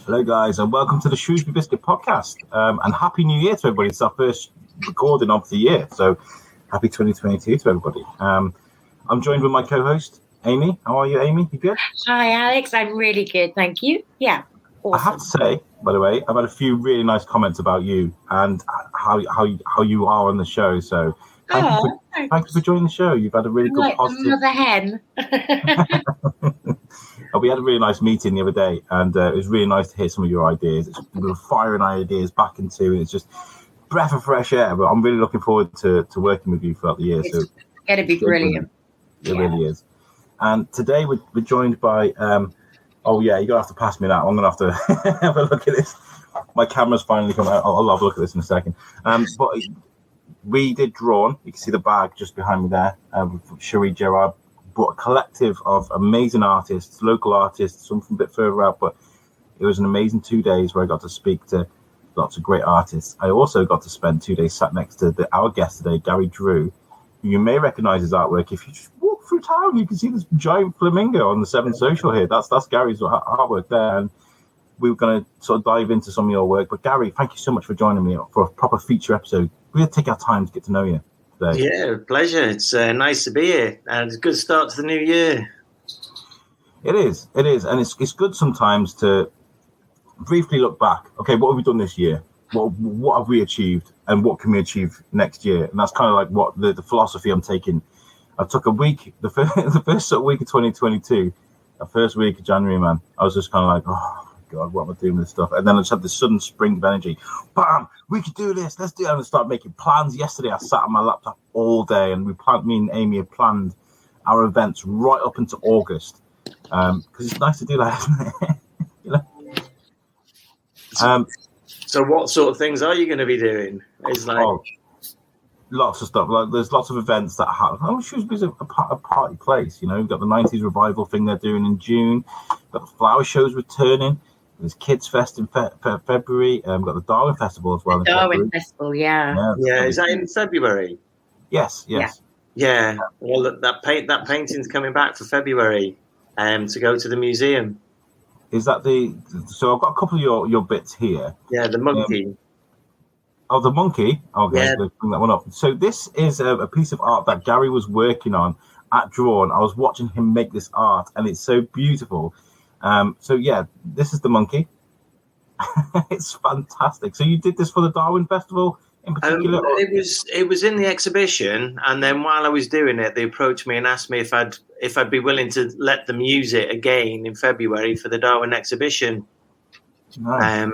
Hello, guys, and welcome to the Shrewsbury Biscuit podcast. And Happy New Year to everybody. It's our first recording of the year, so happy 2022 to everybody. I'm joined with my co-host, Amy. How are you, Amy? You good? Hi, Alex. I'm really good, thank you. Yeah, awesome. I have to say, by the way, I've had a few really nice comments about you and how you are on the show. So thank you for joining the show. You've had a really good positive. Another hen. We had a really nice meeting the other day, and it was really nice to hear some of your ideas. We were firing ideas back into it. It's just breath of fresh air. But I'm really looking forward to working with you throughout the year. It's going to be brilliant. It really is. And today we're joined by, you're going to have to pass me that. I'm going to have to have a look at this. My camera's finally come out. I'll have a look at this in a second. But we did Drawn. You can see the bag just behind me there. With Cherie Gerard. But a collective of amazing artists, local artists, some from a bit further out. But it was an amazing 2 days where I got to speak to lots of great artists. I also got to spend 2 days sat next to our guest today, Gary Drew. You may recognise his artwork. If you just walk through town, you can see this giant flamingo on the Severn Social here. That's Gary's artwork there. And we were going to sort of dive into some of your work. But Gary, thank you so much for joining me for a proper feature episode. We're going to take our time to get to know you. Yeah, pleasure. It's nice to be here, and it's a good start to the new year. It is, and it's good sometimes to briefly look back. Okay, what have we done this year? What have we achieved, and what can we achieve next year? And that's kind of like what the philosophy I'm taking. I took a week, the first sort of week of 2022, the first week of January, man. I was just kind of like, oh God, what am I doing with this stuff? And then I just had this sudden spring of energy. Bam! We could do this. Let's do it. And start making plans. Yesterday, I sat on my laptop all day, and me and Amy had planned our events right up into August. Because it's nice to do that, isn't it? So what sort of things are you going to be doing? It's like lots of stuff. Like there's lots of events that happen. Shrewsbury's a party place. You know, we've got the 90s revival thing they're doing in June. We've got the flower shows returning. There's Kids Fest in February. We've got the Darwin Festival as well. The Darwin Festival, yeah. Is that in February? Yes. Yeah. Well, that painting's coming back for February, to go to the museum. Is that so I've got a couple of your bits here. Yeah, the monkey. The monkey. Okay, yeah. Bring that one up. So this is a piece of art that Gary was working on at Drawn. I was watching him make this art, and it's so beautiful. This is the monkey. It's fantastic. So you did this for the Darwin Festival in particular? It was in the exhibition, and then while I was doing it, they approached me and asked me if I'd be willing to let them use it again in February for the Darwin exhibition. Nice.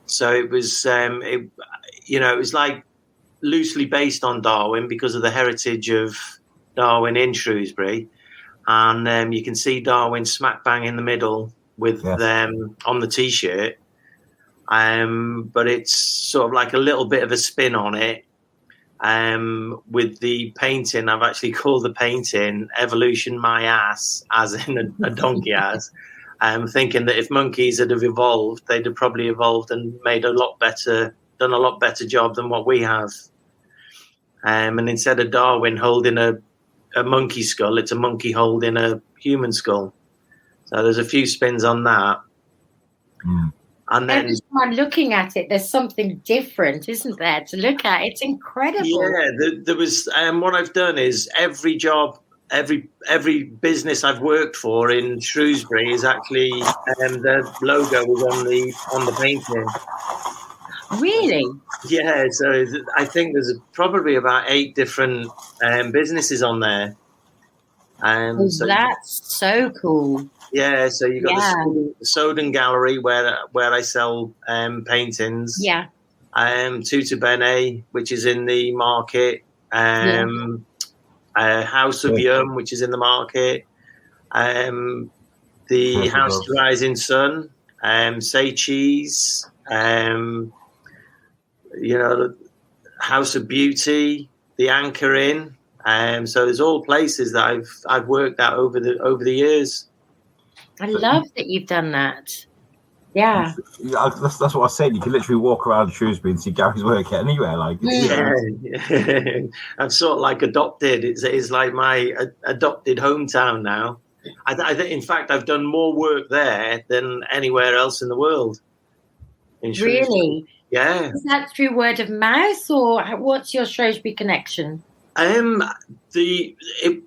So it was, it was like loosely based on Darwin because of the heritage of Darwin in Shrewsbury. And you can see Darwin smack bang in the middle with them on the T-shirt. But it's sort of like a little bit of a spin on it. With the painting, I've actually called the painting Evolution My Ass, as in a donkey ass. Thinking that if monkeys had have evolved, they'd have probably evolved and done a lot better job than what we have. And instead of Darwin holding a monkey skull, it's a monkey holding a human skull. So there's a few spins on that. And then every time looking at it, there's something different, isn't there, to look at? It's incredible. Yeah, there was what I've done is every job, every business I've worked for in Shrewsbury is actually the logo was on the painting. Really? Yeah, so I think there's probably about 8 different businesses on there. So that's so cool. Yeah, so you got the Soden Gallery where I sell paintings. Yeah. Tutu Bene, which is in the market. House of Yum, which is in the market. The House of Rising Sun. Say Cheese. House of Beauty, the Anchor Inn. So there's all places that I've worked at over the years. I love that you've done that. Yeah. That's what I said. You can literally walk around Shrewsbury and see Gary's work anywhere. Like, I'm sort of like adopted. It's like my adopted hometown now. In fact, I've done more work there than anywhere else in the world. Really? Yeah. Is that through word of mouth, or what's your Shrewsbury connection?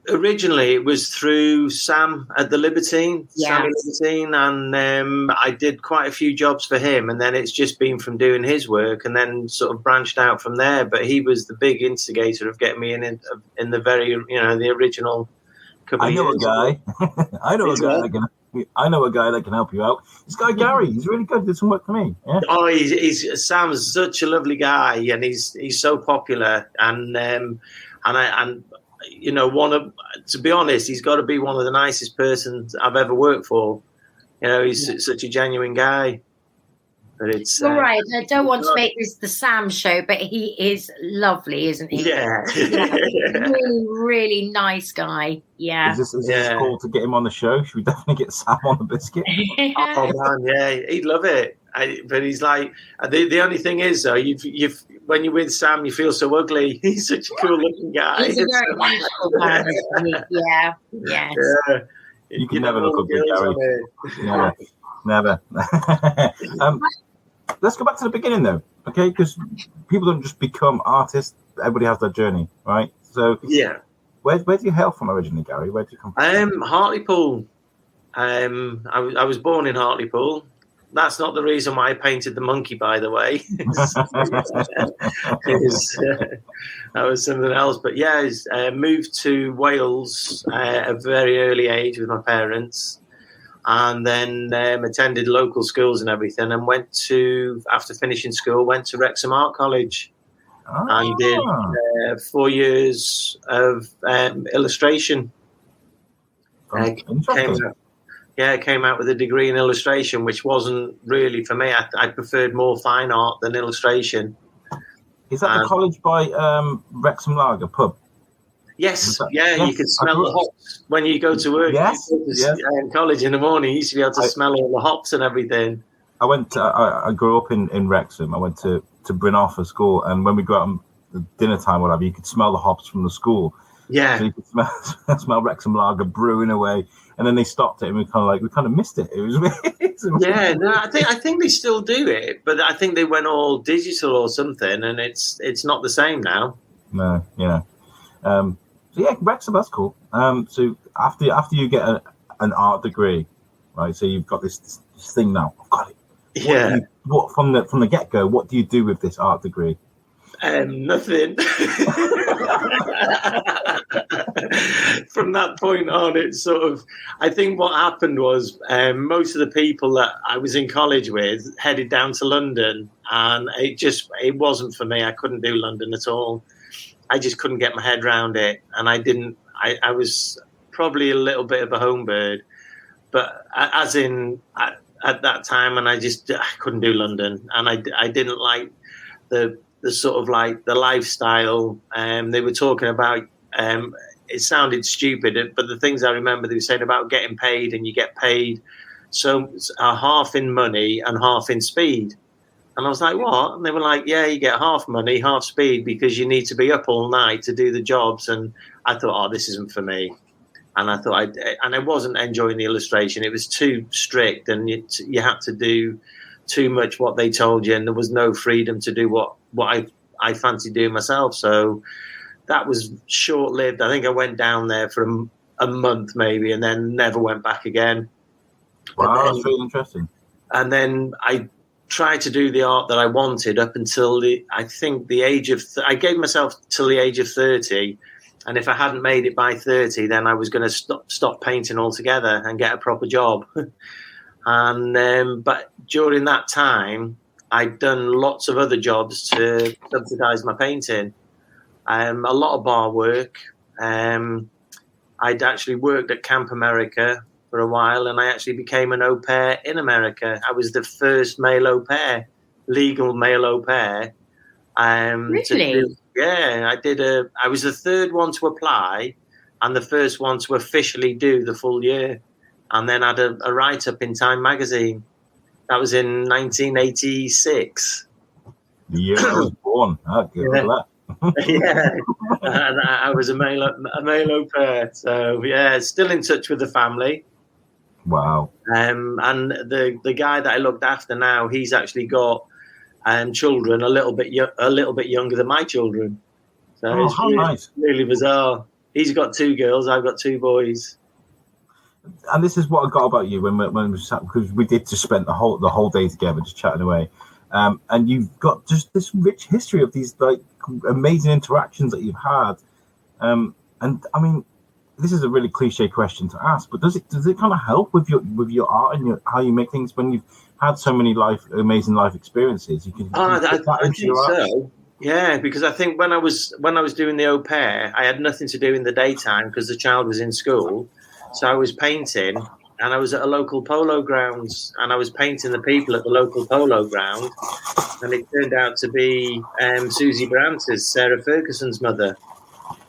Originally it was through Sam at the Libertine, Yeah. Sammy Libertine, and I did quite a few jobs for him, and then it's just been from doing his work, and then sort of branched out from there. But he was the big instigator of getting me in the very, the original. I know a guy. I know a guy that can help you out. This guy Gary, he's really good. Did some work for me. Yeah. Oh, Sam's such a lovely guy, and he's so popular, and to be honest, he's got to be one of the nicest persons I've ever worked for. He's such a genuine guy. But it's all right. I don't want to make this the Sam show, but he is lovely, isn't he? Yeah. Really, really nice guy. Yeah. Is this call to get him on the show? Should we definitely get Sam on the biscuit? Oh man, yeah, he'd love it. But he's like, the only thing is though, when you're with Sam, you feel so ugly. He's such a cool-looking guy. He's a very natural man. Yeah. Yes. Yeah. You can never look ugly, Gary. Never. Let's go back to the beginning, though, okay? Because people don't just become artists. Everybody has their journey, right? So, yeah. Where do you hail from originally, Gary? Where do you come from? Hartlepool. I was born in Hartlepool. That's not the reason why I painted the monkey, by the way. That was something else. But yeah, I moved to Wales at a very early age with my parents. And then attended local schools and everything, and after finishing school, went to Wrexham Art College and did 4 years of illustration. Came out with a degree in illustration, which wasn't really for me. I preferred more fine art than illustration. Is that the college by Wrexham Lager pub? Yes, you can smell the hops when you go to work. Yes. In college in the morning, you used to be able to smell all the hops and everything. I grew up in Wrexham. I went to Bryn for school, and when we go out at dinner time, whatever, you could smell the hops from the school. Yeah, so you could smell Wrexham Lager brewing away, and then they stopped it, and we kind of missed it. It was weird. Yeah, no, I think they still do it, but I think they went all digital or something, and it's not the same now. No, so yeah, Wrexham, that's cool. So after you get an art degree, right? So you've got this thing now. I've got it. Yeah. What from the get go? What do you do with this art degree? Nothing. From that point on, it's sort of. I think what happened was most of the people that I was in college with headed down to London, and it wasn't for me. I couldn't do London at all. I just couldn't get my head around it, and I was probably a little bit of a home bird, but at that time, and I couldn't do London, and I didn't like the sort of like the lifestyle. They were talking about. It sounded stupid, but the things I remember they were saying about getting paid, and you get paid so half in money and half in speed. And I was like, what? And they were like, yeah, you get half money, half speed, because you need to be up all night to do the jobs. And I thought, oh, this isn't for me. And I thought, I wasn't enjoying the illustration. It was too strict, and you had to do too much what they told you, and there was no freedom to do what I fancied doing myself. So that was short-lived. I think I went down there for a month maybe, and then never went back again. Wow, that's really interesting. And then I tried to do the art that I wanted up until I gave myself till the age of 30, and if I hadn't made it by 30, then I was going to stop painting altogether and get a proper job. And but during that time, I'd done lots of other jobs to subsidise my painting. A lot of bar work. I'd actually worked at Camp America for a while, and I actually became an au pair in America. I was the first male au pair, legal male au pair. Really? I did. I was the third one to apply, and the first one to officially do the full year, and then had a write-up in Time magazine. That was in 1986. The year I was born. I'll give that. Yeah, and I was a male au pair. So yeah, still in touch with the family. Wow. And the guy that I looked after now, he's actually got children a little bit younger than my children. So it's how really, nice. really bizarre. He's got 2 girls, I've got 2 boys. And this is what I got about you when we sat, because we did just spend the whole day together just chatting away. And you've got just this rich history of these like amazing interactions that you've had. And I mean, this is a really cliche question to ask, but does it kind of help with your art and how you make things when you've had so many amazing life experiences? You can I think so. Yeah, because I think when I was doing the au pair, I had nothing to do in the daytime because the child was in school. So I was painting, and I was at a local polo grounds, and I was painting the people at the local polo ground, and it turned out to be Susie Brantes, Sarah Ferguson's mother,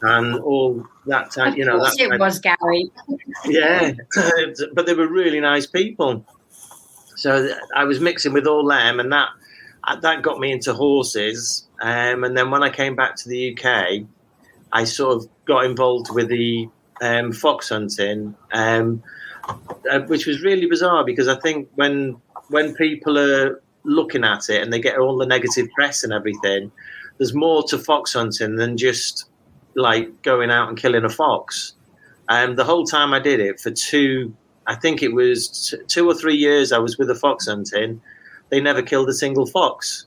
and all that time. You know, that it was Gary. Yeah, but they were really nice people. So I was mixing with all them, and that got me into horses. And then when I came back to the UK, I sort of got involved with the fox hunting, which was really bizarre because I think when people are looking at it and they get all the negative press and everything, there's more to fox hunting than just like going out and killing a fox. The whole time I did it for 2 or 3 years, I was with the fox hunting. They never killed a single fox.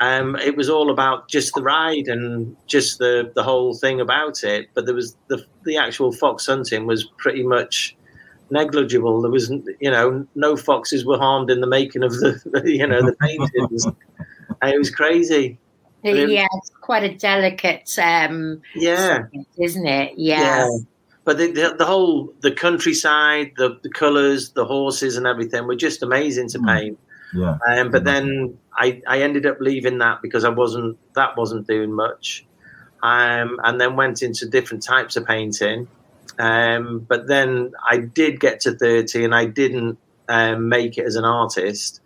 It was all about just the ride and just the whole thing about it. But there was the actual fox hunting was pretty much negligible. There was, no foxes were harmed in the making of the paintings. It was crazy. Yeah, it's quite a delicate subject, isn't it? Yeah. But the countryside, the colours, the horses and everything were just amazing to paint. Yeah. But then I ended up leaving that because that wasn't doing much. And then went into different types of painting. But then I did get to 30 and I didn't make it as an artist,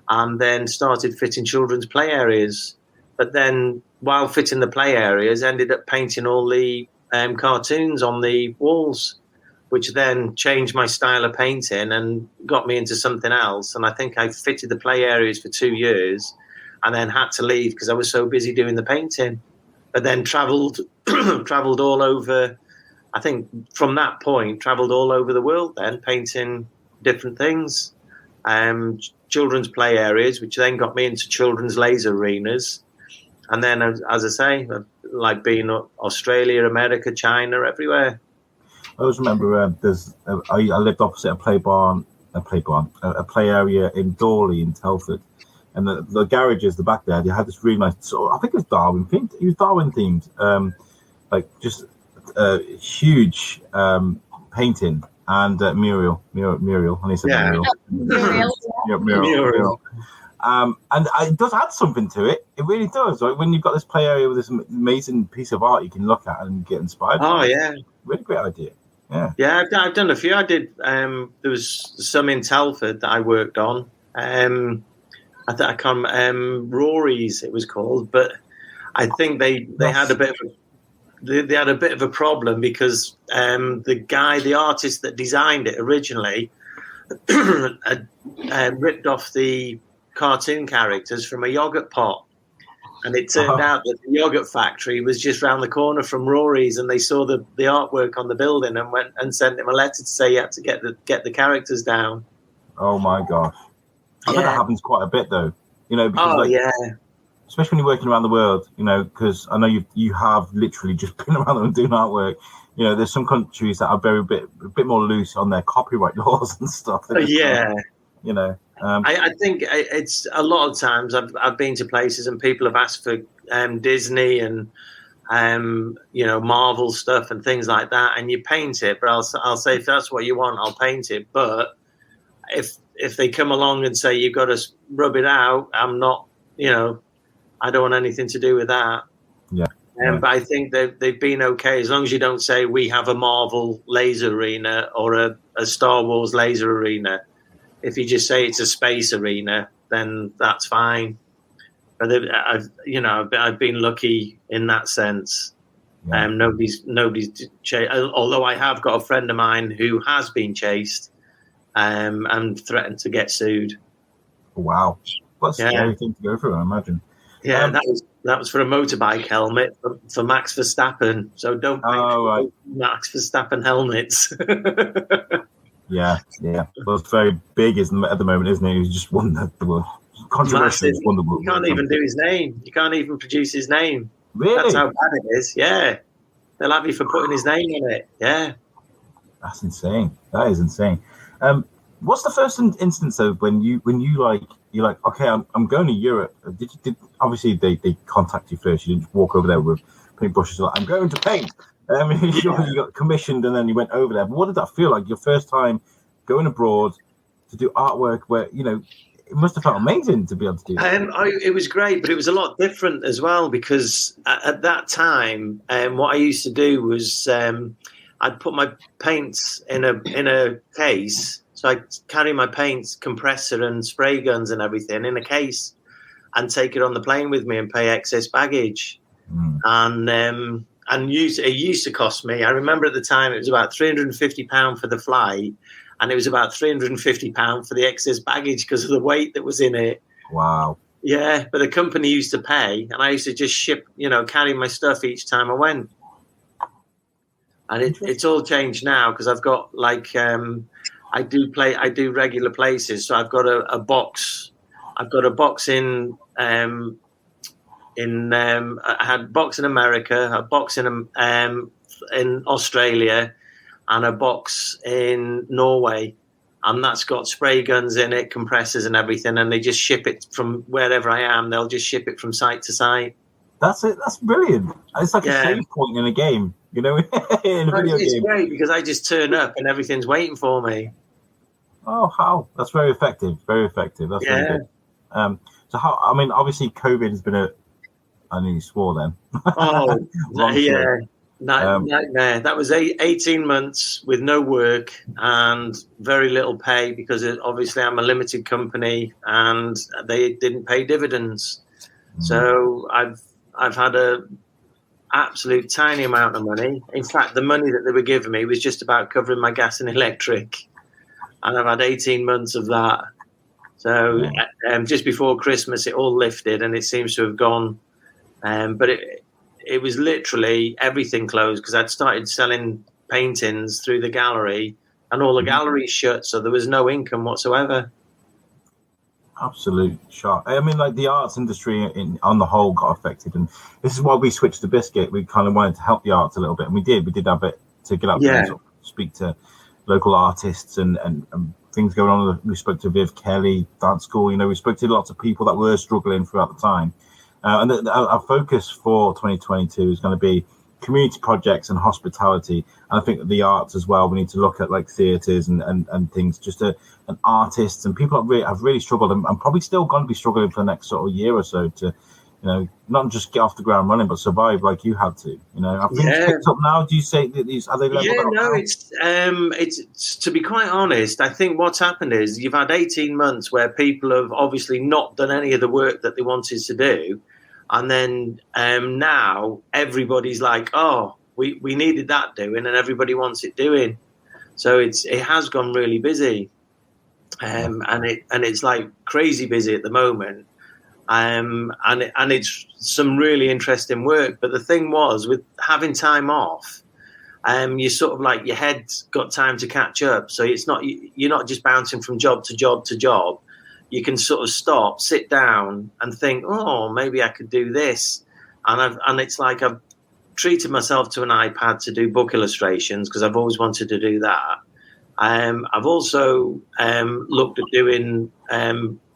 and then started fitting children's play areas. But then while fitting the play areas, ended up painting all the cartoons on the walls, which then changed my style of painting and got me into something else. And I think I fitted the play areas for 2 years and then had to leave because I was so busy doing the painting. But then travelled all over. I think from that point, travelled all over the world then, painting different things. Children's play areas, which then got me into children's laser arenas. And then, as I say, like being Australia, America, China, everywhere. I always remember I lived opposite a play area in Dawley in Telford, and the garages, the back there, they had this really nice sort of, I think it was Darwin themed. It was Darwin themed, like just huge painting and Muriel, and he said Muriel. And it does add something to it. It really does. Like when you've got this play area with this amazing piece of art you can look at and get inspired. Oh yeah, really great idea. Yeah, I've done a few. I did. There was some in Telford that I worked on. I can't. Rory's it was called, but I think they had a bit of they had a bit of a problem because the artist that designed it originally had ripped off the cartoon characters from a yogurt pot. And it turned out that the yogurt factory was just round the corner from Rory's, and they saw the artwork on the building and went and sent him a letter to say you had to get the characters down. Oh my gosh! I think that happens quite a bit, though. Because especially when you're working around the world. Because I know you have literally just been around them doing artwork. There's some countries that are a bit more loose on their copyright laws and stuff. I think it's a lot of times I've been to places and people have asked for Disney and Marvel stuff and things like that, and you paint it. But I'll say if that's what you want, I'll paint it. But if they come along and say you've got to rub it out, I'm not. I don't want anything to do with that. Yeah. But I think they've been okay as long as you don't say we have a Marvel laser arena or a Star Wars laser arena. If you just say it's a space arena, then that's fine. But I've been lucky in that sense. Yeah. Nobody's although I have got a friend of mine who has been chased and threatened to get sued. Wow, what's a scary thing to go through, I imagine. Yeah, that was for a motorbike helmet for Max Verstappen. So don't pay Max Verstappen helmets. Yeah. Well, it's very big at the moment, isn't it? He's just won the world. Controversial. You can't even do his name. You can't even produce his name. Really? That's how bad it is. Yeah, they'll have you for putting his name on it. Yeah, that's insane. That is insane. What's the first instance of when you're like, okay, I'm going to Europe. Did obviously they contact you first? You didn't just walk over there with paintbrushes. Like, I'm going to paint. You got commissioned and then you went over there. But what did that feel like? Your first time going abroad to do artwork, where it must have felt amazing to be able to do that. It was great, but it was a lot different as well because at that time, what I used to do was I'd put my paints in a case. So I carry my paints, compressor and spray guns and everything in a case and take it on the plane with me and pay excess baggage. And it used to cost me, I remember at the time, it was about £350 for the flight and it was about £350 for the excess baggage because of the weight that was in it. Wow. Yeah, but the company used to pay and I used to just ship, carry my stuff each time I went. And it's all changed now because I've got I do regular places, so I've got a box. I've got a box I had a box in America, a box in Australia, and a box in Norway, and that's got spray guns in it, compressors and everything, and they just ship it from wherever I am. They'll just ship it from site to site. That's it. That's brilliant. It's like a save point in a game, in a video game. It's great because I just turn up and everything's waiting for me. Oh, how? That's very effective. Very effective. That's really good. So how? I mean, obviously, COVID has been I nearly swore then. Oh, yeah. Nightmare. That was 18 months with no work and very little pay because obviously I'm a limited company and they didn't pay dividends. So I've had a absolute tiny amount of money. In fact, the money that they were giving me was just about covering my gas and electric. And I've had 18 months of that. So just before Christmas, it all lifted and it seems to have gone. But it was literally everything closed because I'd started selling paintings through the gallery and all the galleries shut. So there was no income whatsoever. Absolute shock. I mean, like the arts industry on the whole got affected. And this is why we switched to Biscuit. We kind of wanted to help the arts a little bit. And we did have it to get up there and sort of speak to local artists and things going on. We spoke to Viv Kelly, Dance School. We spoke to lots of people that were struggling throughout the time. And our focus for 2022 is going to be community projects and hospitality. And I think that the arts as well, we need to look at like theatres and things, just and artists and people that have really struggled and probably still going to be struggling for the next sort of year or so to, not just get off the ground running, but survive like you had to. Have things picked up now? Do you say that these are they leveled out now? It's to be quite honest, I think what's happened is you've had 18 months where people have obviously not done any of the work that they wanted to do, and then now everybody's like, oh, we needed that doing, and everybody wants it doing. So it has gone really busy, and it's like crazy busy at the moment. And it's some really interesting work. But the thing was, with having time off, you sort of like your head's got time to catch up. So you're not just bouncing from job to job to job. You can sort of stop, sit down, and think, oh, maybe I could do this. And it's like I've treated myself to an iPad to do book illustrations because I've always wanted to do that. I've also looked at doing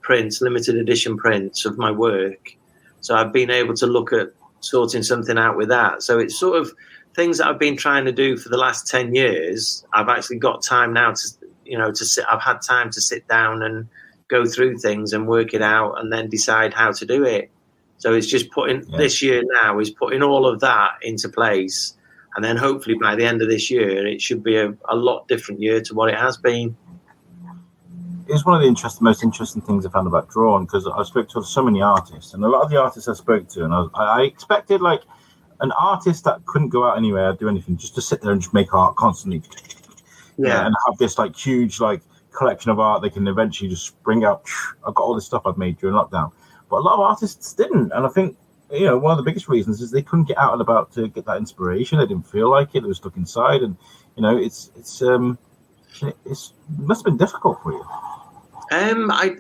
prints, limited edition prints of my work. So I've been able to look at sorting something out with that. So it's sort of things that I've been trying to do for the last 10 years. I've actually got time now to sit. I've had time to sit down and go through things and work it out and then decide how to do it. So it's just this year now is putting all of that into place. And then hopefully by the end of this year, it should be a lot different year to what it has been. it's one of the most interesting things I found about drawing, because I spoke to so many artists, and a lot of the artists I spoke to, and I expected like an artist that couldn't go out anywhere, do anything, just to sit there and just make art constantly, and have this like huge like collection of art they can eventually just bring out. I've got all this stuff I've made during lockdown, but a lot of artists didn't, and I think one of the biggest reasons is they couldn't get out and about to get that inspiration. They didn't feel like it. They were stuck inside, and it must have been difficult for you. I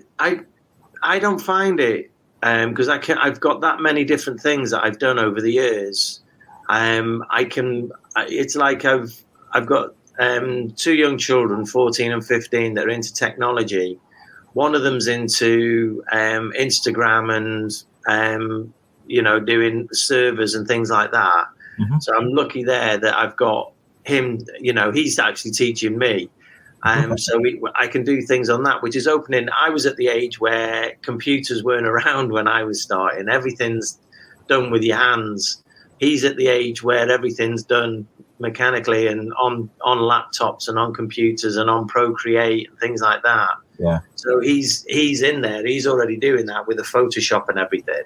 don't find it because I've got that many different things that I've done over the years. It's like I've got 2 young children, 14 and 15, that are into technology. One of them's into Instagram and doing servers and things like that. Mm-hmm. So I'm lucky there that I've got him. He's actually teaching me. So I can do things on that, which is opening. I was at the age where computers weren't around when I was starting. Everything's done with your hands. He's at the age where everything's done mechanically and on laptops and on computers and on Procreate and things like that. Yeah. So he's in there. He's already doing that with the Photoshop and everything.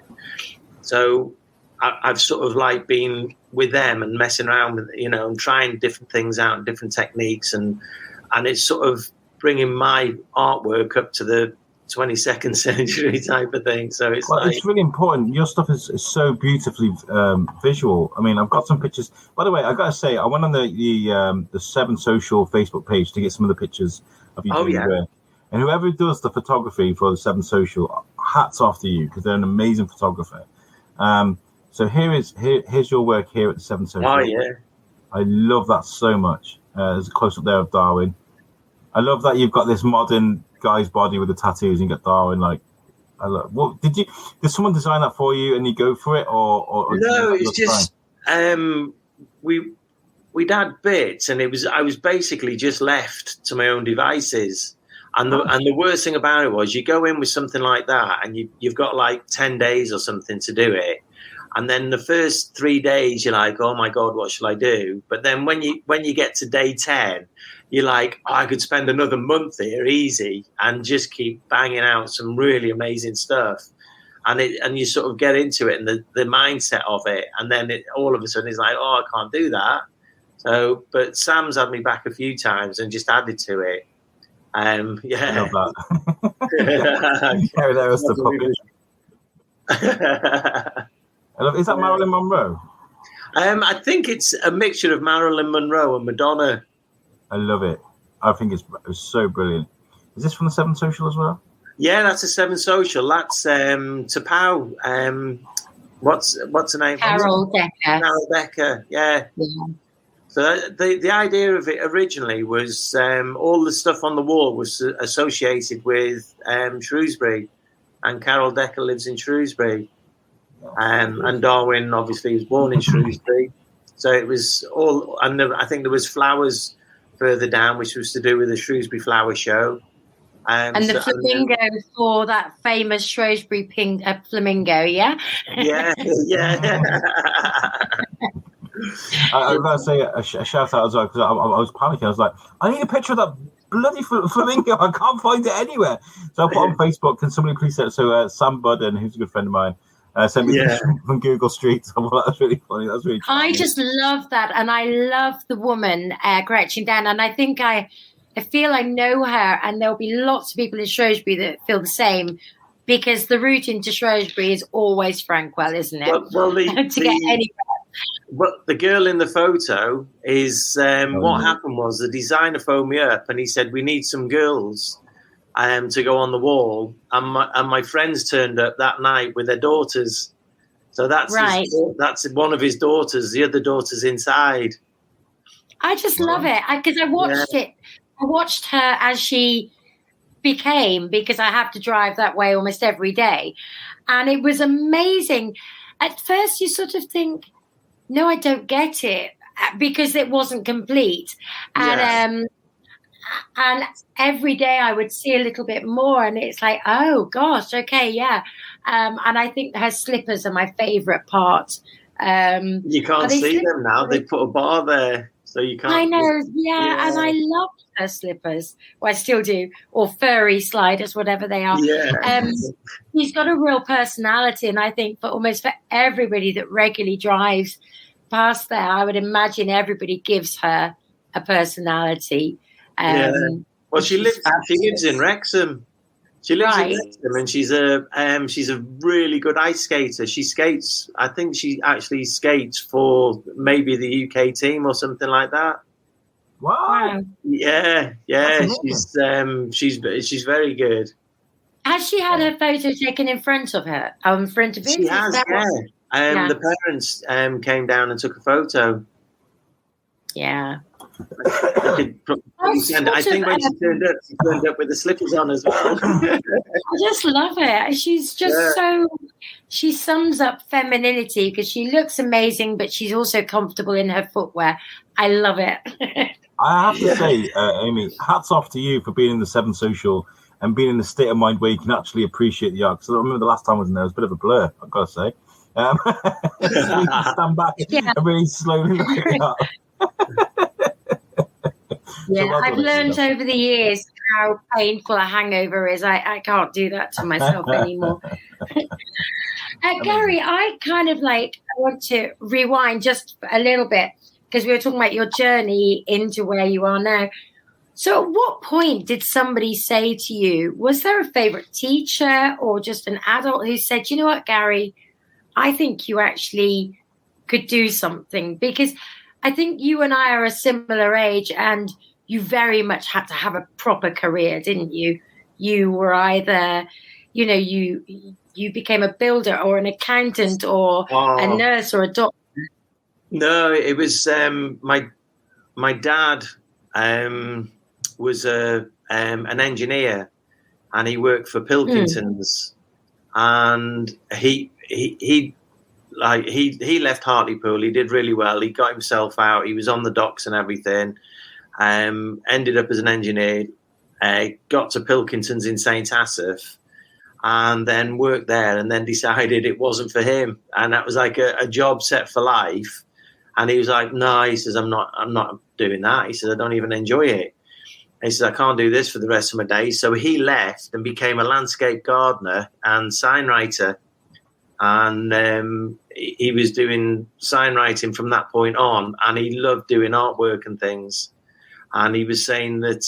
So I've sort of like been with them and messing around with, and trying different things out and different techniques, and it's sort of bringing my artwork up to the 22nd century type of thing. So it's it's really important. Your stuff is so beautifully visual. I mean, I've got some pictures. By the way, I got to say, I went on the Severn Social Facebook page to get some of the pictures of you doing work. And whoever does the photography for the Severn Social, hats off to you, because they're an amazing photographer. So here's your work here at the Severn Social. Oh, yeah. I love that so much. There's a close-up there of Darwin. I love that you've got this modern guy's body with the tattoos, and you got Darwin. Like, I love. What did someone design that for you, and you go for it, or no? It's just we'd had bits, and I was basically just left to my own devices. And the worst thing about it was, you go in with something like that, and you've got like 10 days or something to do it. And then the first 3 days, you're like, oh my God, what shall I do? But then when you get to day 10, you're like, I could spend another month here easy and just keep banging out some really amazing stuff. And you sort of get into it and the mindset of it. And then all of a sudden it's like, oh, I can't do that. So, but Sam's had me back a few times and just added to it. I love that. There was the puppet. Is that Marilyn Monroe? I think it's a mixture of Marilyn Monroe and Madonna. I love it. I think it's so brilliant. Is this from the Severn Social as well? Yeah, that's a Severn Social. That's Tapau. What's her name? Carol Decker. Carol Decker. Yeah. So the idea of it originally was all the stuff on the wall was associated with Shrewsbury, and Carol Decker lives in Shrewsbury. And Darwin obviously was born in Shrewsbury, so it was all. And I think there was flowers further down, which was to do with the Shrewsbury Flower Show. And the flamingo for that famous Shrewsbury flamingo, yeah. Yeah. I've got to say a shout out as well, because I was panicking. I was like, I need a picture of that bloody flamingo. I can't find it anywhere. So I put on Facebook, can somebody please say so? Sam Budden, who's a good friend of mine, sent me from Google Street. So that was really funny. That was really funny. I just love that, and I love the woman Gretchen Dan, and I think I feel I know her, and there'll be lots of people in Shrewsbury that feel the same, because the route into Shrewsbury is always Frankwell, isn't it? Well, to get anywhere. But the girl in the photo is what happened was the designer phoned me up and he said, we need some girls to go on the wall. And my friends turned up that night with their daughters. So that's right. That's one of his daughters. The other daughter's inside. I just love it because I watched it. I watched her as she became, because I have to drive that way almost every day. And it was amazing. At first you sort of think, no, I don't get it, because it wasn't complete. And every day I would see a little bit more, and it's like, oh gosh, okay, yeah. And I think her slippers are my favourite part. You can't see them now. They put a bar there. so you can't. I know, yeah, and I love her slippers. Well, I still do, or furry sliders, whatever they are. Yeah. She's got a real personality, and I think for everybody that regularly drives past there, I would imagine everybody gives her a personality. Well, she lives in Wrexham. She lives in Wrexham, and she's a really good ice skater. She skates. I think she actually skates for maybe the UK team or something like that. Wow! Yeah. She's very good. Has she had her photo taken in front of her? In front of him? She has. The parents came down and took a photo. Yeah. I think when she turned up with the slippers on as well. I just love it. She's just she sums up femininity because she looks amazing, but she's also comfortable in her footwear. I love it. I have to say, Amy, hats off to you for being in the Severn Social and being in the state of mind where you can actually appreciate the art. Because I remember the last time I was in there, it was a bit of a blur, I've got to say. So you can stand back and really slowly look at the art. Yeah, I've learned over the years how painful a hangover is. I can't do that to myself anymore. Gary, I want to rewind just a little bit because we were talking about your journey into where you are now. So at what point did somebody say to you, was there a favorite teacher or just an adult who said, you know what, Gary, I think you actually could do something? Because I think you and I are a similar age and you very much had to have a proper career, didn't you? You were either, you became a builder or an accountant or a nurse or a doctor. No, it was my dad was an engineer and he worked for Pilkingtons and he left Hartlepool. He did really well. He got himself out. He was on the docks and everything. Ended up as an engineer. Got to Pilkingtons in St Asaph, and then worked there. And then decided it wasn't for him, and that was like a job set for life. And he was like, "No," he says, "I'm not doing that." He says, "I don't even enjoy it." He says, "I can't do this for the rest of my days." So he left and became a landscape gardener and sign writer. And he was doing sign writing from that point on, and he loved doing artwork and things. And he was saying that,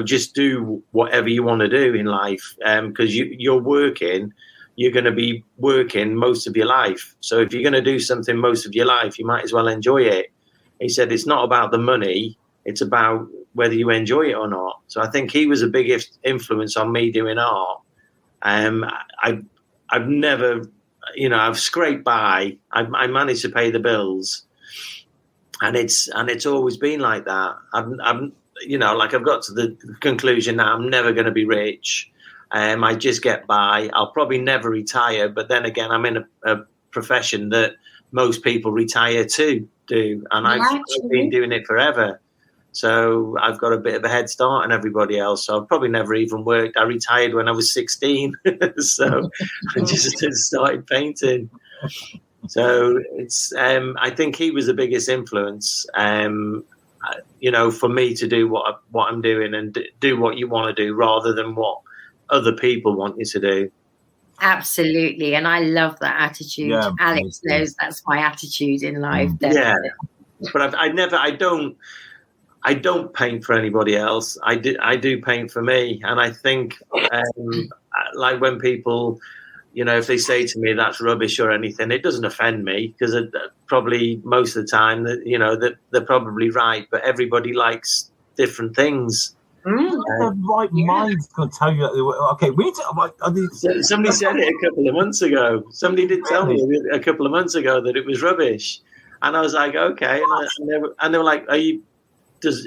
just do whatever you want to do in life, because you're working, you're going to be working most of your life. So if you're going to do something most of your life, you might as well enjoy it. He said, it's not about the money, it's about whether you enjoy it or not. So I think he was a big influence on me doing art. I've never, I've scraped by. I managed to pay the bills, and it's always been like that. I've got to the conclusion that I'm never going to be rich. I just get by. I'll probably never retire, but then again, I'm in a profession that most people retire to do, and I've been doing it forever. So I've got a bit of a head start on everybody else. So I've probably never even worked. I retired when I was 16. So I just started painting. So it's, I think he was the biggest influence, for me to do what I'm doing and do what you want to do rather than what other people want you to do. Absolutely. And I love that attitude. Yeah, Alex knows that's my attitude in life. Definitely. Yeah. But I don't paint for anybody else. I do paint for me. And I think, like when people, if they say to me that's rubbish or anything, it doesn't offend me because probably most of the time that they're probably right. But everybody likes different things. The right mind's going to tell you that. Okay, we need to. Somebody said it a couple of months ago. Somebody did tell me a couple of months ago that it was rubbish, and I was like, okay. And they were like, "Are you? Does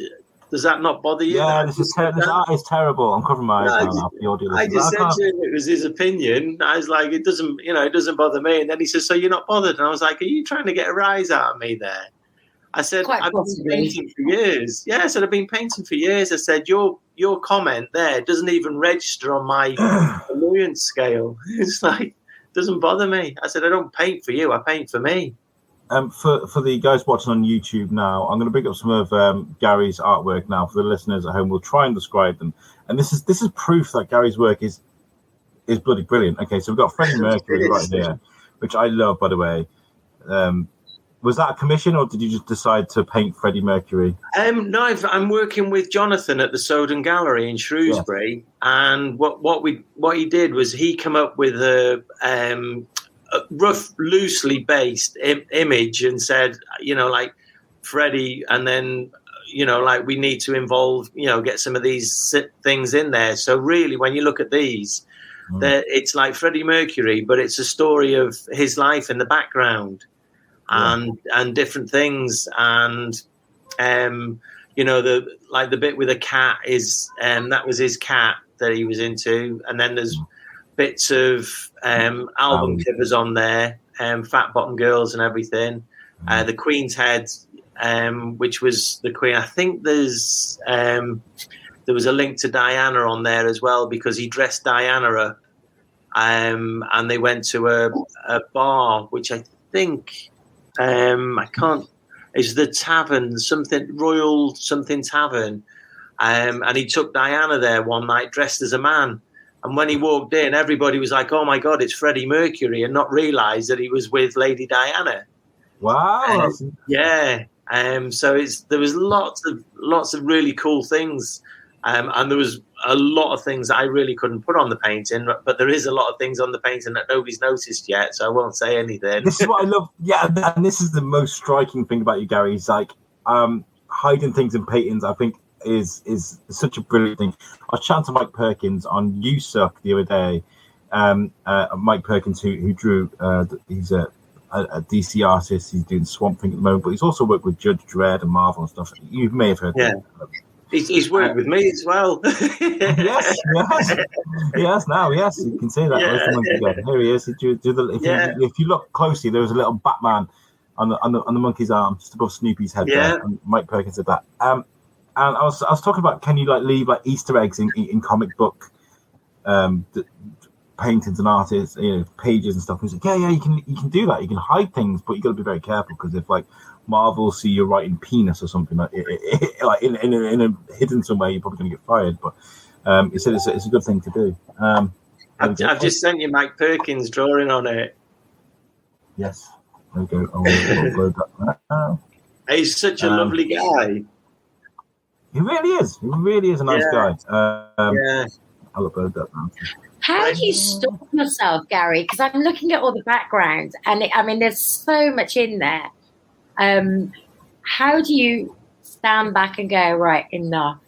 that not bother you?" Yeah, this art is terrible. I'm covering my eyes now. The audio. I just said to him it was his opinion. I was like, it doesn't bother me. And then he said, "So you're not bothered?" And I was like, "Are you trying to get a rise out of me there?" I said, I've been painting for years. Yeah, I said, I've been painting for years. I said, your comment there doesn't even register on my annoyance scale. It's like, doesn't bother me. I said, I don't paint for you. I paint for me. For the guys watching on YouTube now, I'm going to bring up some of Gary's artwork now for the listeners at home. We'll try and describe them, and this is proof that Gary's work is bloody brilliant. Okay, so we've got Freddie Mercury right here, which I love, by the way. Was that a commission, or did you just decide to paint Freddie Mercury? No, I'm working with Jonathan at the Soden Gallery in Shrewsbury, and what he did was he come up with a rough, loosely based image and said, like Freddie, and then like we need to involve, get some of these things in there. So really, when you look at these, it's like Freddie Mercury, but it's a story of his life in the background. And different things, and the bit with a cat is that was his cat that he was into, and then there's bits of album covers on there, Fat Bottom Girls and everything. The Queen's Head, which was the Queen. I think there was a link to Diana on there as well, because he dressed Diana up, and they went to a bar, which I think. It's the tavern, something Royal something tavern, and he took Diana there one night dressed as a man. And when he walked in, everybody was like, "Oh my God, it's Freddie Mercury," and not realise that he was with Lady Diana. Wow! Yeah. So there was lots of really cool things, and there was a lot of things that I really couldn't put on the painting, but there is a lot of things on the painting that nobody's noticed yet, so I won't say anything. This is what I love. Yeah, and this is the most striking thing about you, Gary. Is like hiding things in paintings. I think is such a brilliant thing. I was chatting to Mike Perkins on You Suck the other day. Mike Perkins, who drew, he's a DC artist. He's doing Swamp Thing at the moment, but he's also worked with Judge Dredd and Marvel and stuff. You may have heard. Yeah. He's worked with me as well. Yes, now, you can see that. Yeah. Here he is. If you look closely, there was a little Batman on the monkey's arm, just above Snoopy's head. Yeah. There, and Mike Perkins did that. And I was talking about, can you like leave like Easter eggs in comic book paintings and artists, pages and stuff. And he's like, you can do that. You can hide things, but you got to be very careful, because if like Marvel see you writing penis or something like in a hidden somewhere, you're probably going to get fired. But he said it's a good thing to do. I've just sent you Mike Perkins' drawing on it. Yes, there we go. I'll upload that now. He's such a lovely guy. He really is. He really is a nice guy. Yeah. I'll upload that now. How do you stop yourself, Gary? Because I'm looking at all the backgrounds, and there's so much in there. How do you stand back and go, right, enough?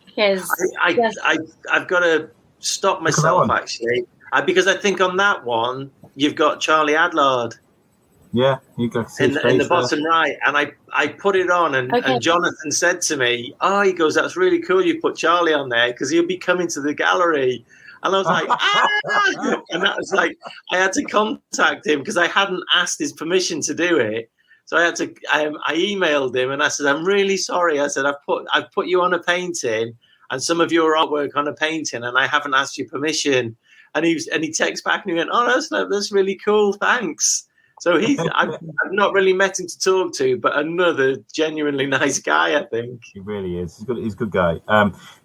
Because I've got to stop myself, actually, because I think on that one you've got Charlie Adlard. Yeah, you got in the bottom right, and I put it on, and Jonathan said to me, he goes, "That's really cool. You put Charlie on there because he'll be coming to the gallery." And I was like, and that was like, I had to contact him because I hadn't asked his permission to do it. So I had to. I emailed him and I said, "I'm really sorry." I said, "I've put you on a painting and some of your artwork on a painting, and I haven't asked your permission." And he texts back and he went, "Oh, that's really cool. Thanks." So I've not really met him to talk to, but another genuinely nice guy, I think. He really is. He's a good guy.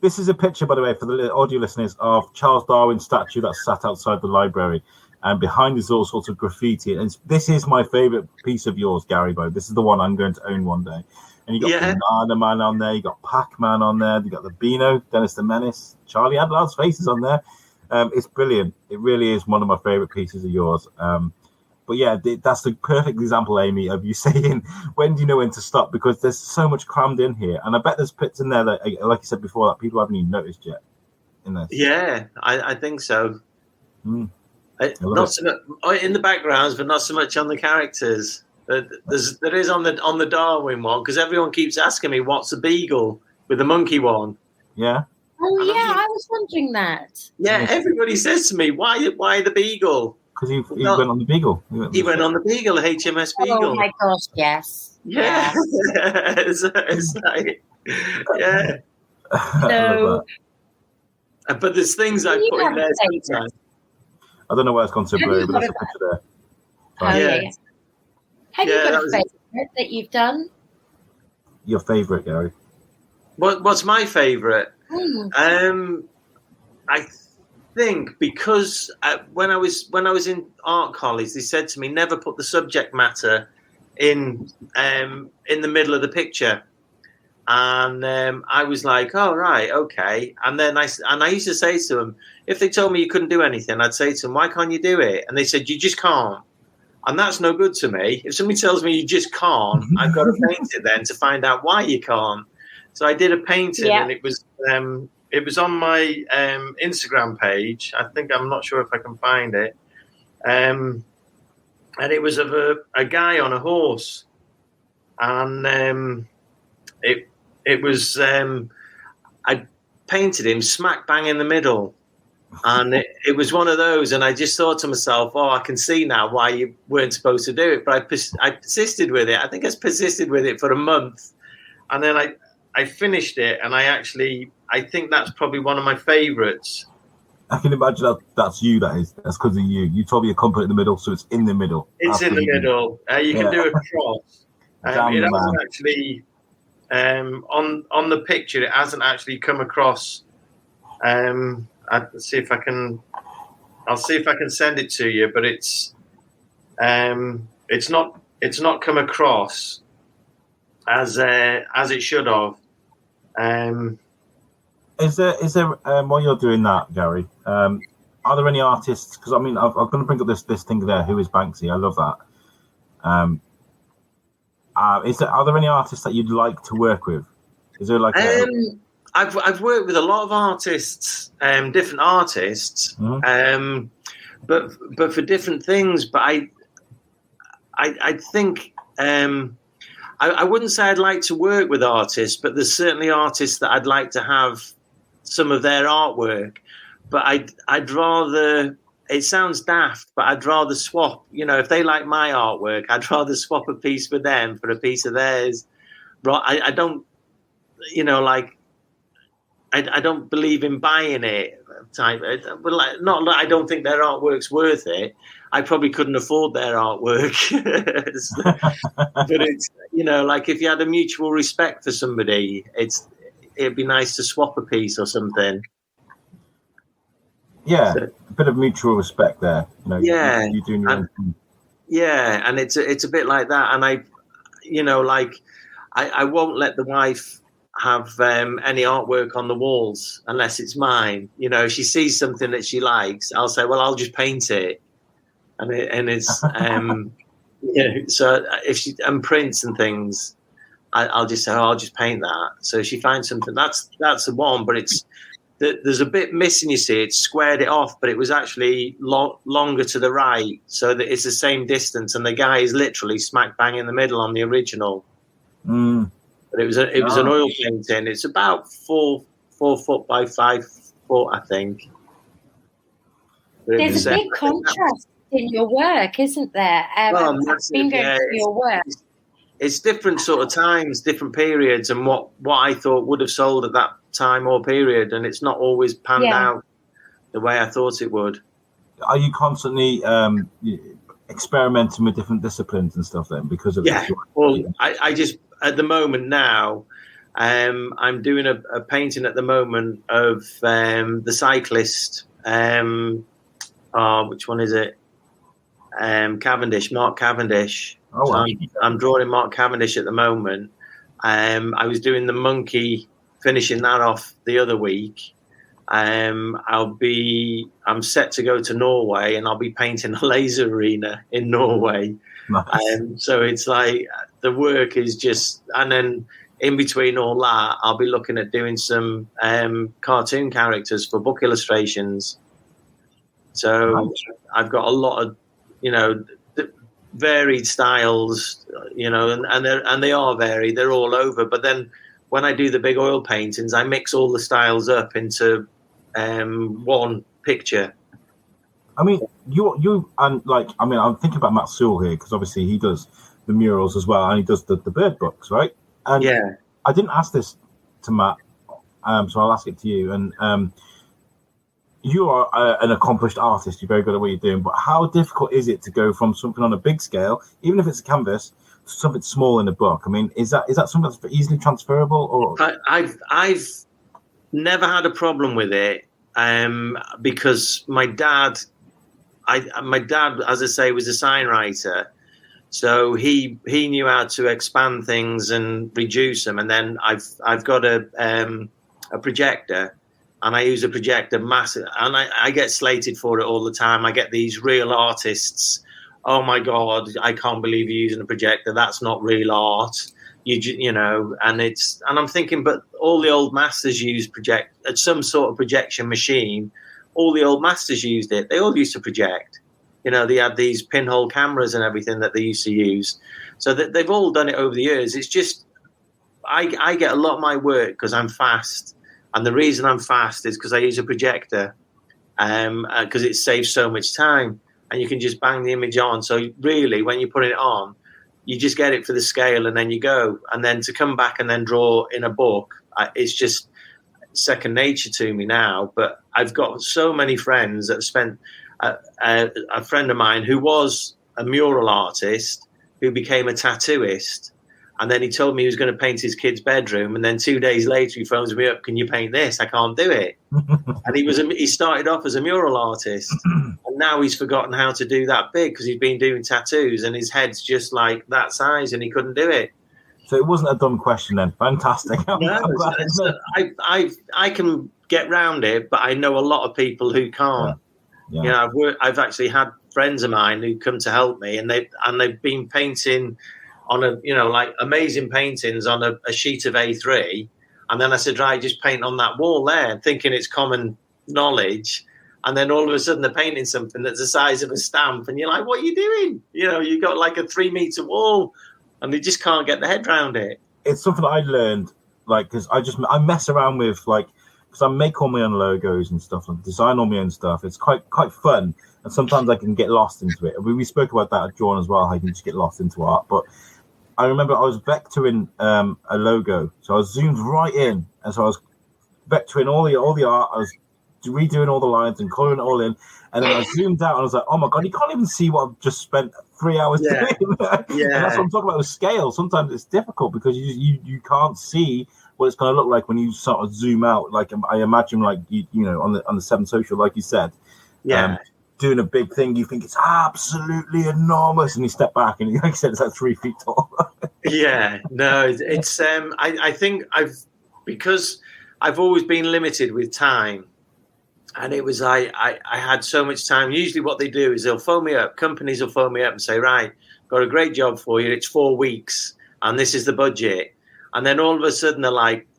This is a picture, by the way, for the audio listeners, of Charles Darwin's statue that's sat outside the library. And behind is all sorts of graffiti. And this is my favourite piece of yours, Gary Bo. This is the one I'm going to own one day. And you got Banana Man on there. You got Pac-Man on there. You got the Beano, Dennis the Menace. Charlie Adlard's face is on there. It's brilliant. It really is one of my favourite pieces of yours. But yeah, that's the perfect example, Amy, of you saying, when do you know when to stop? Because there's so much crammed in here. And I bet there's bits in there that, like you said before, that people haven't even noticed yet in this. Yeah, I think so. Not so much in the backgrounds, but not so much on the characters. There is on the Darwin one, because everyone keeps asking me, what's a beagle with the monkey one? Yeah. Oh, yeah, I was wondering that. Yeah, everybody says to me, why the beagle? Because he went on the Beagle. He went on the Beagle, HMS Beagle. Oh my gosh, yes. Yeah. it's like, yeah. So, but there's things I put in there sometimes. I don't know where it's gone to blue, but there's a picture there. Yeah. Have you got a favourite that you've done? Your favourite, Gary? What's my favourite? I think because when I was in art college, they said to me, never put the subject matter in the middle of the picture. And I was like, oh, right, okay. And then I used to say to them, if they told me you couldn't do anything, I'd say to them, why can't you do it? And they said, you just can't. And that's no good to me. If somebody tells me you just can't, I've got to paint it then to find out why you can't. So I did a painting, and it was on my Instagram page. I'm not sure if I can find it. And it was of a guy on a horse. And it was I painted him smack bang in the middle. And it was one of those, and I just thought to myself, oh, I can see now why you weren't supposed to do it. But I persisted with it. I think I persisted with it for a month. And then I finished it, and I think that's probably one of my favourites. I can imagine that's you, that's because of you. You told me you couldn't put it in the middle, so it's in the middle. It's in the middle. You can do a cross. It hasn't actually, on the picture, it hasn't actually come across. I'll see if I can send it to you, but it's not come across as it should have. Is there while you're doing that, Gary? Are there any artists? Because I'm going to bring up this thing there. Who is Banksy? I love that. Are there any artists that you'd like to work with? Is there like? I've worked with a lot of artists, different artists, but for different things. But I think I wouldn't say I'd like to work with artists, but there's certainly artists that I'd like to have some of their artwork. But I'd rather. It sounds daft, but I'd rather swap. If they like my artwork, I'd rather swap a piece with them for a piece of theirs. But I don't, I don't believe in buying it. Not that I don't think their artwork's worth it. I probably couldn't afford their artwork. But it's, if you had a mutual respect for somebody, it'd be nice to swap a piece or something. Yeah, a bit of mutual respect there. Yeah, you doing your own thing. Yeah, and it's a bit like that. And I won't let the wife have any artwork on the walls unless it's mine. If she sees something that she likes, I'll say, well, I'll just paint it. And it's so if she and prints and things, I'll just say, I'll just paint that. So if she finds something, that's the one. But there's a bit missing. You see, it's squared it off, but it was actually longer to the right, so that it's the same distance. And the guy is literally smack bang in the middle on the original. But it was an oil painting. It's about 4 foot by 5 foot, I think. There's a big contrast in your work, isn't there? Massive, your work. It's different sort of times, different periods, and what I thought would have sold at that time or period, and it's not always panned out the way I thought it would. Are you constantly experimenting with different disciplines and stuff then because of this? Well, I just at the moment now I'm doing a painting at the moment of the cyclist which one is it? Mark Cavendish. So I'm drawing Mark Cavendish at the moment. I was doing the monkey, finishing that off the other week. I'm set to go to Norway, and I'll be painting a laser arena in Norway. Nice. So it's like the work is just, and then in between all that, I'll be looking at doing some cartoon characters for book illustrations. So I've got a lot of, varied styles, and they are varied. They're all over. But then when I do the big oil paintings, I mix all the styles up into one picture. I mean, I'm thinking about Matt Sewell here because obviously he does the murals as well, and he does the bird books, right? And I didn't ask this to Matt, so I'll ask it to you. And you are an accomplished artist. You're very good at what you're doing. But how difficult is it to go from something on a big scale, even if it's a canvas, to something small in a book? I mean, is that something that's easily transferable? Or I've never had a problem with it, because my dad, as I say, was a sign writer. So he knew how to expand things and reduce them. And then I've got a projector, and I use a projector massive, and I get slated for it all the time. I get these real artists. Oh my God, I can't believe you're using a projector. That's not real art. You know, and I'm thinking, but all the old masters use some sort of projection machine. All the old masters used it. They all used to project. You know, they had these pinhole cameras and everything that they used to use. So that they've all done it over the years. It's just, I get a lot of my work because I'm fast. And the reason I'm fast is because I use a projector, because it saves so much time. And you can just bang the image on. So really, when you're putting it on, you just get it for the scale and then you go. And then to come back and then draw in a book, it's just second nature to me now. But I've got so many friends that have spent... a friend of mine who was a mural artist who became a tattooist, and then he told me he was going to paint his kid's bedroom, and then 2 days later he phones me up, can you paint this? I can't do it. And he started off as a mural artist, and now he's forgotten how to do that big because he's been doing tattoos and his head's just like that size and he couldn't do it. So it wasn't a dumb question then. Fantastic. I can get round it, but I know a lot of people who can't. Yeah. You know, I've actually had friends of mine who come to help me, and they've been painting on like amazing paintings on a sheet of A3, and then I said, right, just paint on that wall there, thinking it's common knowledge, and then all of a sudden they're painting something that's the size of a stamp, and you're like, what are you doing? You know, you got like a 3-meter wall, and they just can't get their head around it. It's something I learned, like, because I mess around with, like, because I make all my own logos and stuff, and design all my own stuff. It's quite fun, and sometimes I can get lost into it. We spoke about that at Drawn as well, how you can just get lost into art. But I remember I was vectoring a logo, so I was zoomed right in, and so I was vectoring all the art. I was redoing all the lines and colouring it all in, and then I zoomed out and I was like, oh my God, you can't even see what I've just spent 3 hours doing. And that's what I'm talking about with scale. Sometimes it's difficult because you can't see what it's going to look like when you sort of zoom out. Like I imagine, like you know, on the Severn Social, like you said, doing a big thing, you think it's absolutely enormous, and you step back and, like you said, it's like 3 feet tall. It's I think because I've always been limited with time, and it was I had so much time. Usually, what they do is they'll phone me up. Companies will phone me up and say, right, got a great job for you. It's 4 weeks, and this is the budget. And then all of a sudden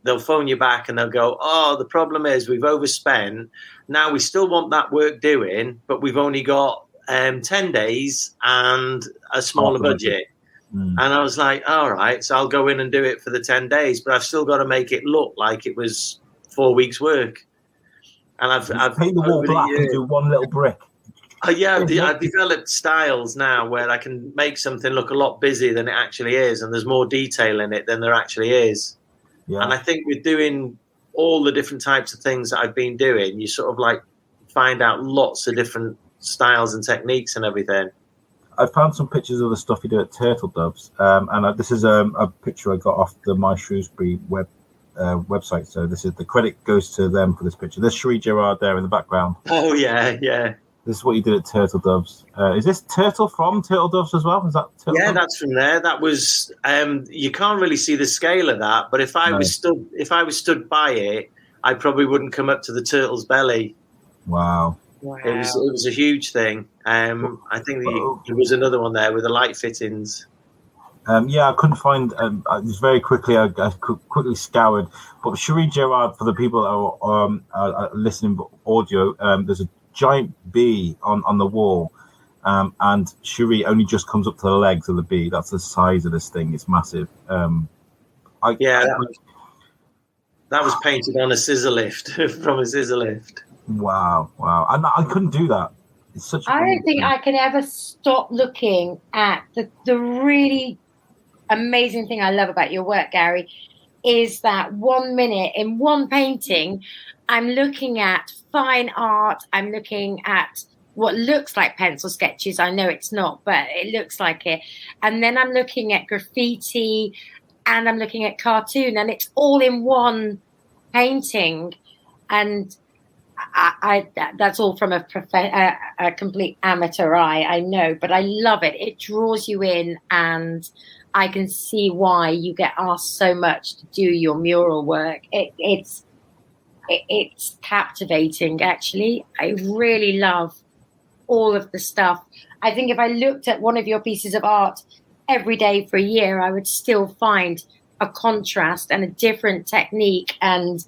they'll phone you back and they'll go, oh, the problem is we've overspent. Now we still want that work doing, but we've only got 10 days and a smaller budget. And I was like, all right, so I'll go in and do it for the 10 days, but I've still got to make it look like it was 4 weeks work. And I've paint the wall black and do one little brick. I've developed styles now where I can make something look a lot busier than it actually is, and there's more detail in it than there actually is. Yeah. And I think with doing all the different types of things that I've been doing, you sort of like find out lots of different styles and techniques and everything. I found some pictures of the stuff you do at Turtle Doves, and this is a picture I got off the My Shrewsbury website. So this is the credit goes to them for this picture. There's Cherie Gerard there in the background. Oh yeah. This is what you did at Turtle Doves. Is this Turtle from Turtle Doves as well? Is that Turtle Doves? That's from there. That was you can't really see the scale of that, but if I was stood by it, I probably wouldn't come up to the turtle's belly. Wow. It was a huge thing. I think there was another one there with the light fittings. I couldn't find. Just very quickly, I quickly scoured. But Cherie Gerard, for the people that are listening audio, there's a giant bee on the wall, and Cherie only just comes up to the legs of the bee. That's the size of this thing. It's massive. That was painted on a scissor lift from a scissor lift. Wow. And I couldn't do that. It's such I don't think I can ever stop looking at the really amazing thing I love about your work, Gary, is that 1 minute in one painting, I'm looking at fine art. I'm looking at what looks like pencil sketches. I know it's not, but it looks like it. And then I'm looking at graffiti, and I'm looking at cartoon, and it's all in one painting. And I that's all from a complete amateur eye, I know, but I love it. It draws you in, and I can see why you get asked so much to do your mural work. It's captivating, actually. I really love all of the stuff. I think if I looked at one of your pieces of art every day for a year, I would still find a contrast and a different technique and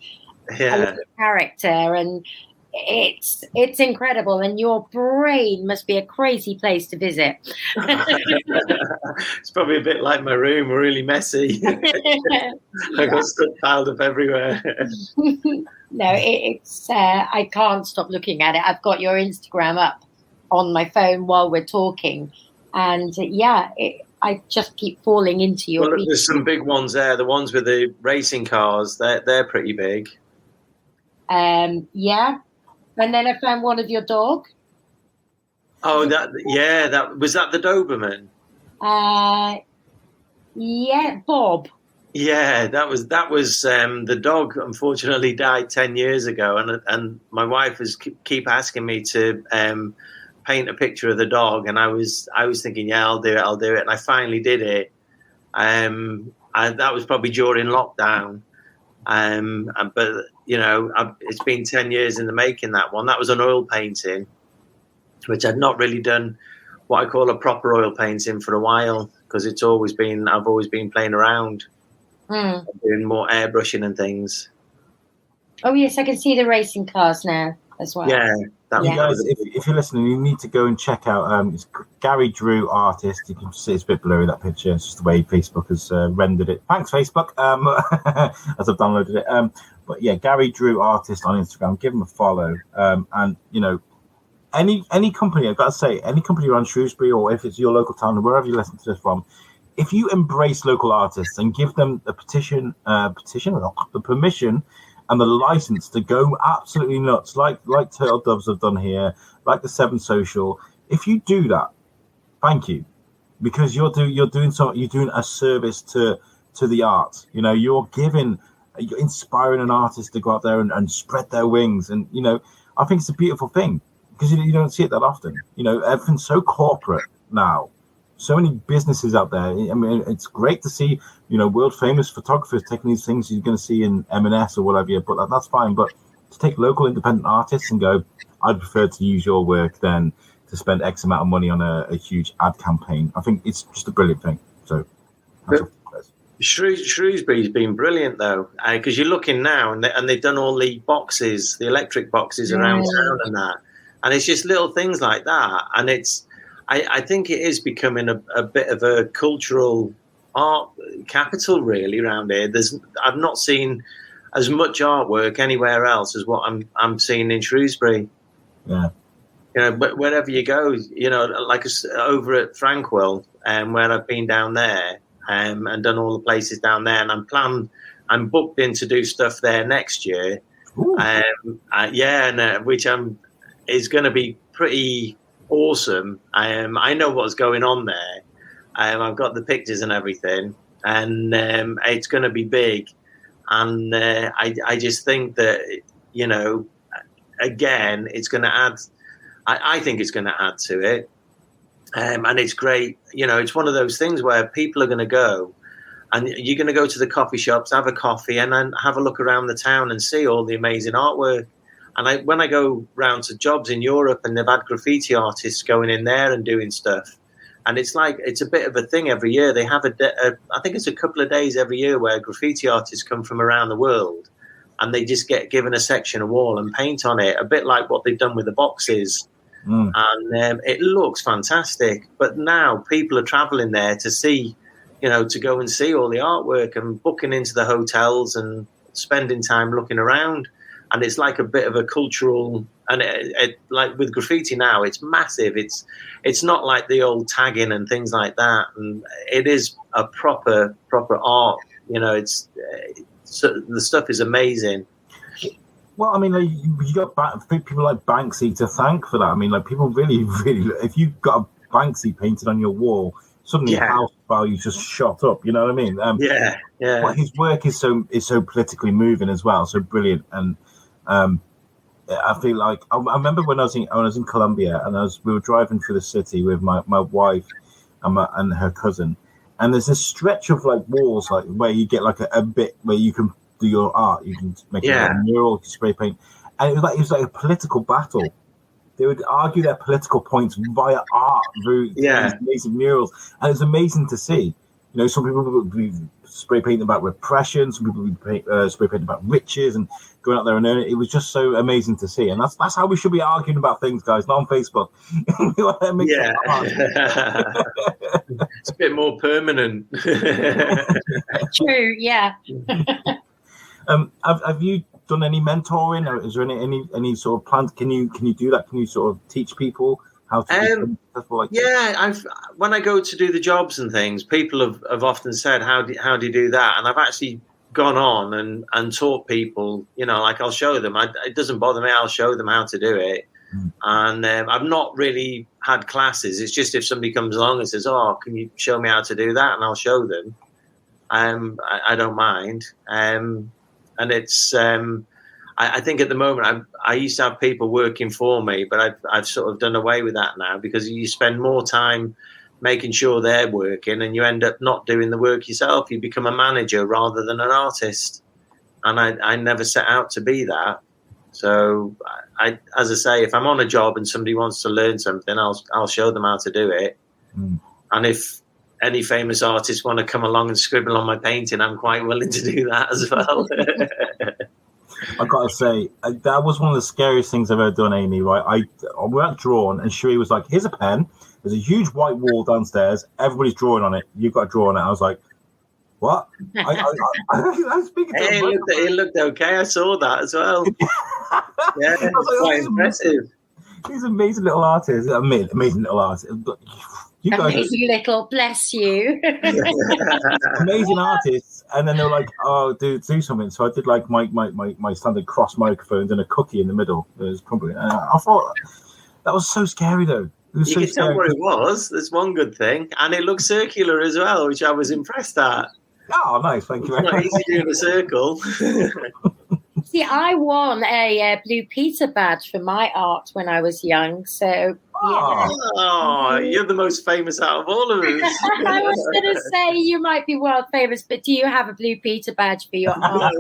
a character, and it's incredible. And your brain must be a crazy place to visit. It's probably a bit like my room, really messy. I got stuff piled up everywhere. No, it's I can't stop looking at it. I've got your Instagram up on my phone while we're talking, and I just keep falling into your. Well, there's some big ones there. The ones with the racing cars, they're pretty big. Yeah. And then I found one of your dog. Oh, that was that the Doberman? Yeah, Bob. Yeah, that was the dog. Unfortunately, died 10 years ago, and my wife was keep asking me to paint a picture of the dog, and I was thinking, yeah, I'll do it, and I finally did it. And that was probably during lockdown. But it's been 10 years in the making. That one, that was an oil painting, which I'd not really done what I call a proper oil painting for a while, because I've always been playing around, doing more airbrushing and things. Oh yes, I can see the racing cars now as well. Yeah. Guys, if you're listening, you need to go and check out. It's Gary Drew Artist. You can see it's a bit blurry, that picture. It's just the way Facebook has rendered it. Thanks, Facebook, as I've downloaded it. But yeah, Gary Drew Artist on Instagram. Give him a follow. And any company, I've got to say, any company around Shrewsbury, or if it's your local town or wherever you listen to this from, if you embrace local artists and give them the the permission and the license to go absolutely nuts, like Turtle Doves have done here, like the Severn Social. If you do that, thank you, because you're doing a service to the art. You're inspiring an artist to go out there and spread their wings, and I think it's a beautiful thing, because you don't see it that often. Everything's so corporate now. So many businesses out there. I mean, it's great to see, world famous photographers taking these things you're going to see in M&S or whatever, but that's fine. But to take local independent artists and go, I'd prefer to use your work than to spend X amount of money on a huge ad campaign. I think it's just a brilliant thing. So Shrewsbury's been brilliant, though, because you're looking now and they've done all the boxes, the electric boxes around town and that. And it's just little things like that. And I think it is becoming a bit of a cultural art capital, really, around here. I've not seen as much artwork anywhere else as what I'm seeing in Shrewsbury. Yeah. But wherever you go, like over at Frankwell, where I've been down there and done all the places down there, and I'm booked in to do stuff there next year. Which is going to be pretty awesome. I know what's going on there. I've got the pictures and everything, and it's going to be big. And I just think that again, it's going to add. I think it's going to add to it, and it's great. It's one of those things where people are going to go, and you're going to go to the coffee shops, have a coffee, and then have a look around the town and see all the amazing artwork. And when I go round to jobs in Europe, and they've had graffiti artists going in there and doing stuff, and it's a bit of a thing every year. They have I think it's a couple of days every year where graffiti artists come from around the world, and they just get given a section of wall and paint on it, a bit like what they've done with the boxes. And it looks fantastic. But now people are travelling there to see, to go and see all the artwork, and booking into the hotels and spending time looking around. And it's like a bit of a cultural, and it like with graffiti now, it's massive. It's not like the old tagging and things like that. And it is a proper art You know, the stuff is amazing. Well, I mean, like, you got people like Banksy to thank for that. I mean, like, people really, really, if you've got a Banksy painted on your wall, suddenly house value just shot up. You know what I mean? Yeah. But his work is so politically moving as well, so brilliant. And I feel like I remember when I was in Colombia, and we were driving through the city with my wife and her cousin, and there's this stretch of like walls, like where you get like a bit where you can do your art, you can make a mural, spray paint, and it was like a political battle. They would argue their political points via art through these amazing murals, and it's amazing to see. You know, some people would be spray painting about repression, some people would be spray painting about riches and going out there and earning it. It was just so amazing to see, and that's how we should be arguing about things, guys, not on Facebook. It's a bit more permanent. True, yeah. Have you done any mentoring, or is there any sort of plans? Can you do that? Can you sort of teach people how to be successful? Like when I go to do the jobs and things, people have often said, how do you do that? And I've actually gone on and taught people. You know, like I'll show them. It doesn't bother me. I'll show them how to do it. And I've not really had classes. It's just if somebody comes along and says, "Oh, can you show me how to do that?" and I'll show them. I don't mind. And it's, I think at the moment, I used to have people working for me, but I've sort of done away with that now, because you spend more time making sure they're working and you end up not doing the work yourself. You become a manager rather than an artist. And I never set out to be that. So, as I say, if I'm on a job and somebody wants to learn something, I'll show them how to do it. And if any famous artists want to come along and scribble on my painting, I'm quite willing to do that as well. I gotta say, that was one of the scariest things I've ever done, Amy. Right, we were drawn, and Sheree was like, "Here's a pen. There's a huge white wall downstairs. Everybody's drawing on it. You've got to draw on it." I was like, "What?" I'm speaking to it looked okay. I saw that as well. Yeah, it's quite impressive. He's an amazing little artist. Amazing little artist. You guys amazing little, bless you. Amazing artists. And then they were like, "Oh, do something." So I did like my standard cross microphones and a cookie in the middle. It was probably. I thought that was so scary, though. It was you can tell where it was. There's one good thing, and it looked circular as well, which I was impressed at. Oh, nice! Thank you very much. It's not easy doing a circle. See, I won a Blue Peter badge for my art when I was young. So, oh, you're the most famous out of all of us. I was going to say you might be world famous, but do you have a Blue Peter badge for your art?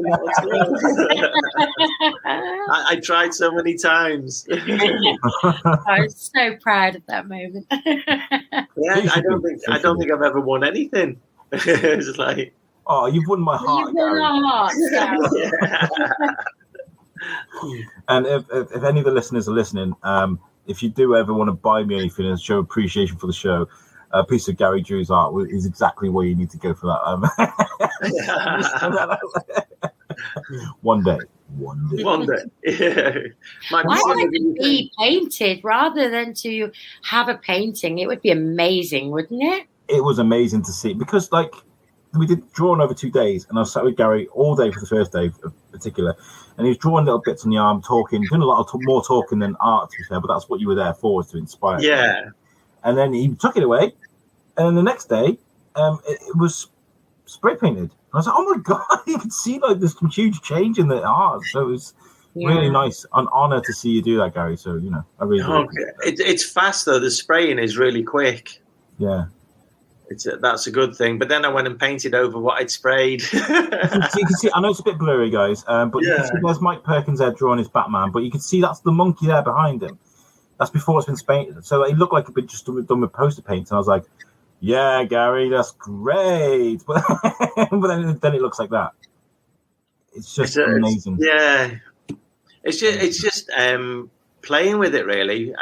I tried so many times. I was so proud of that moment. I don't think I've ever won anything. It's like. Oh, you've won my heart. You've won our hearts. And if any of the listeners are listening, if you do ever want to buy me anything and show appreciation for the show, a piece of Gary Drew's art is exactly where you need to go for that. One day. Yeah. Why would it be painted rather than to have a painting? It would be amazing, wouldn't it? It was amazing to see, because like, we did drawing over 2 days, and I sat with Gary all day for the first day in particular, and he was drawing little bits on the arm, talking, doing a lot of more talking than art, to be fair, but that's what you were there for, was to inspire. Yeah. And then he took it away, and then the next day, it was spray painted. I was like, oh my God, you could see like this huge change in the art. So it was really nice, an honor to see you do that, Gary. So, you know, I really it's fast though. The spraying is really quick. Yeah. That's a good thing. But then I went and painted over what I'd sprayed. you can see, I know it's a bit blurry, guys, but you can see there's Mike Perkins there drawing his Batman, but you can see that's the monkey there behind him. That's before it's been painted. So it looked like it'd been just done with poster paint. And I was like, yeah, Gary, that's great. But then it looks like that. It's just amazing. It's just playing with it, really.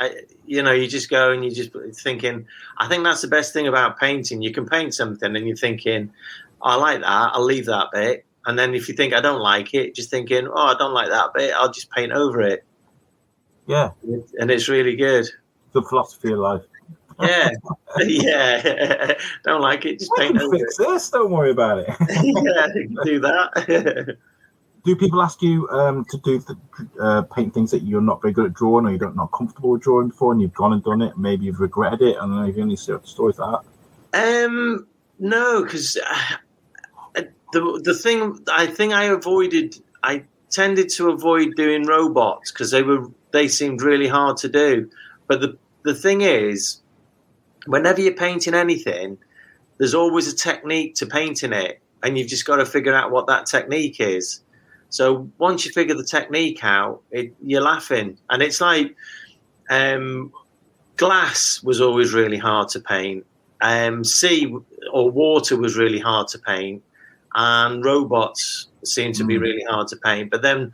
You just go and you just thinking, I think that's the best thing about painting. You can paint something and you're thinking, I like that, I'll leave that bit. And then if you think I don't like it, just thinking, oh, I don't like that bit, I'll just paint over it. Yeah. And it's really good. Good philosophy of life. Yeah. Yeah. Don't like it, just paint over fix this, don't worry about it. Yeah, do that. Do people ask you to do paint things that you're not very good at drawing, or you're not comfortable with drawing before, and you've gone and done it, and maybe you've regretted it? I don't know if you have any stories like that. No, because the thing I think I tended to avoid doing robots because they seemed really hard to do. But the thing is, whenever you're painting anything, there's always a technique to painting it, and you've just got to figure out what that technique is. So once you figure the technique out, you're laughing. And it's like glass was always really hard to paint. Sea or water was really hard to paint. And robots seem to be really hard to paint. But then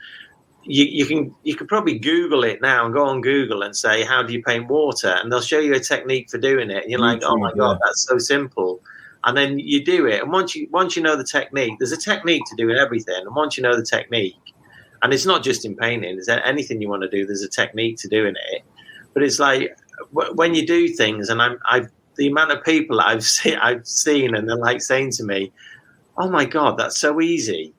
you can probably Google it now and go on Google and say, how do you paint water? And they'll show you a technique for doing it. And you're like, oh my God, that's so simple. And then you do it. And once you know the technique, there's a technique to doing everything. And once you know the technique, and it's not just in painting, there's anything you want to do, there's a technique to doing it. But it's like when you do things, and the amount of people I've seen, and they're like saying to me, oh my God, that's so easy.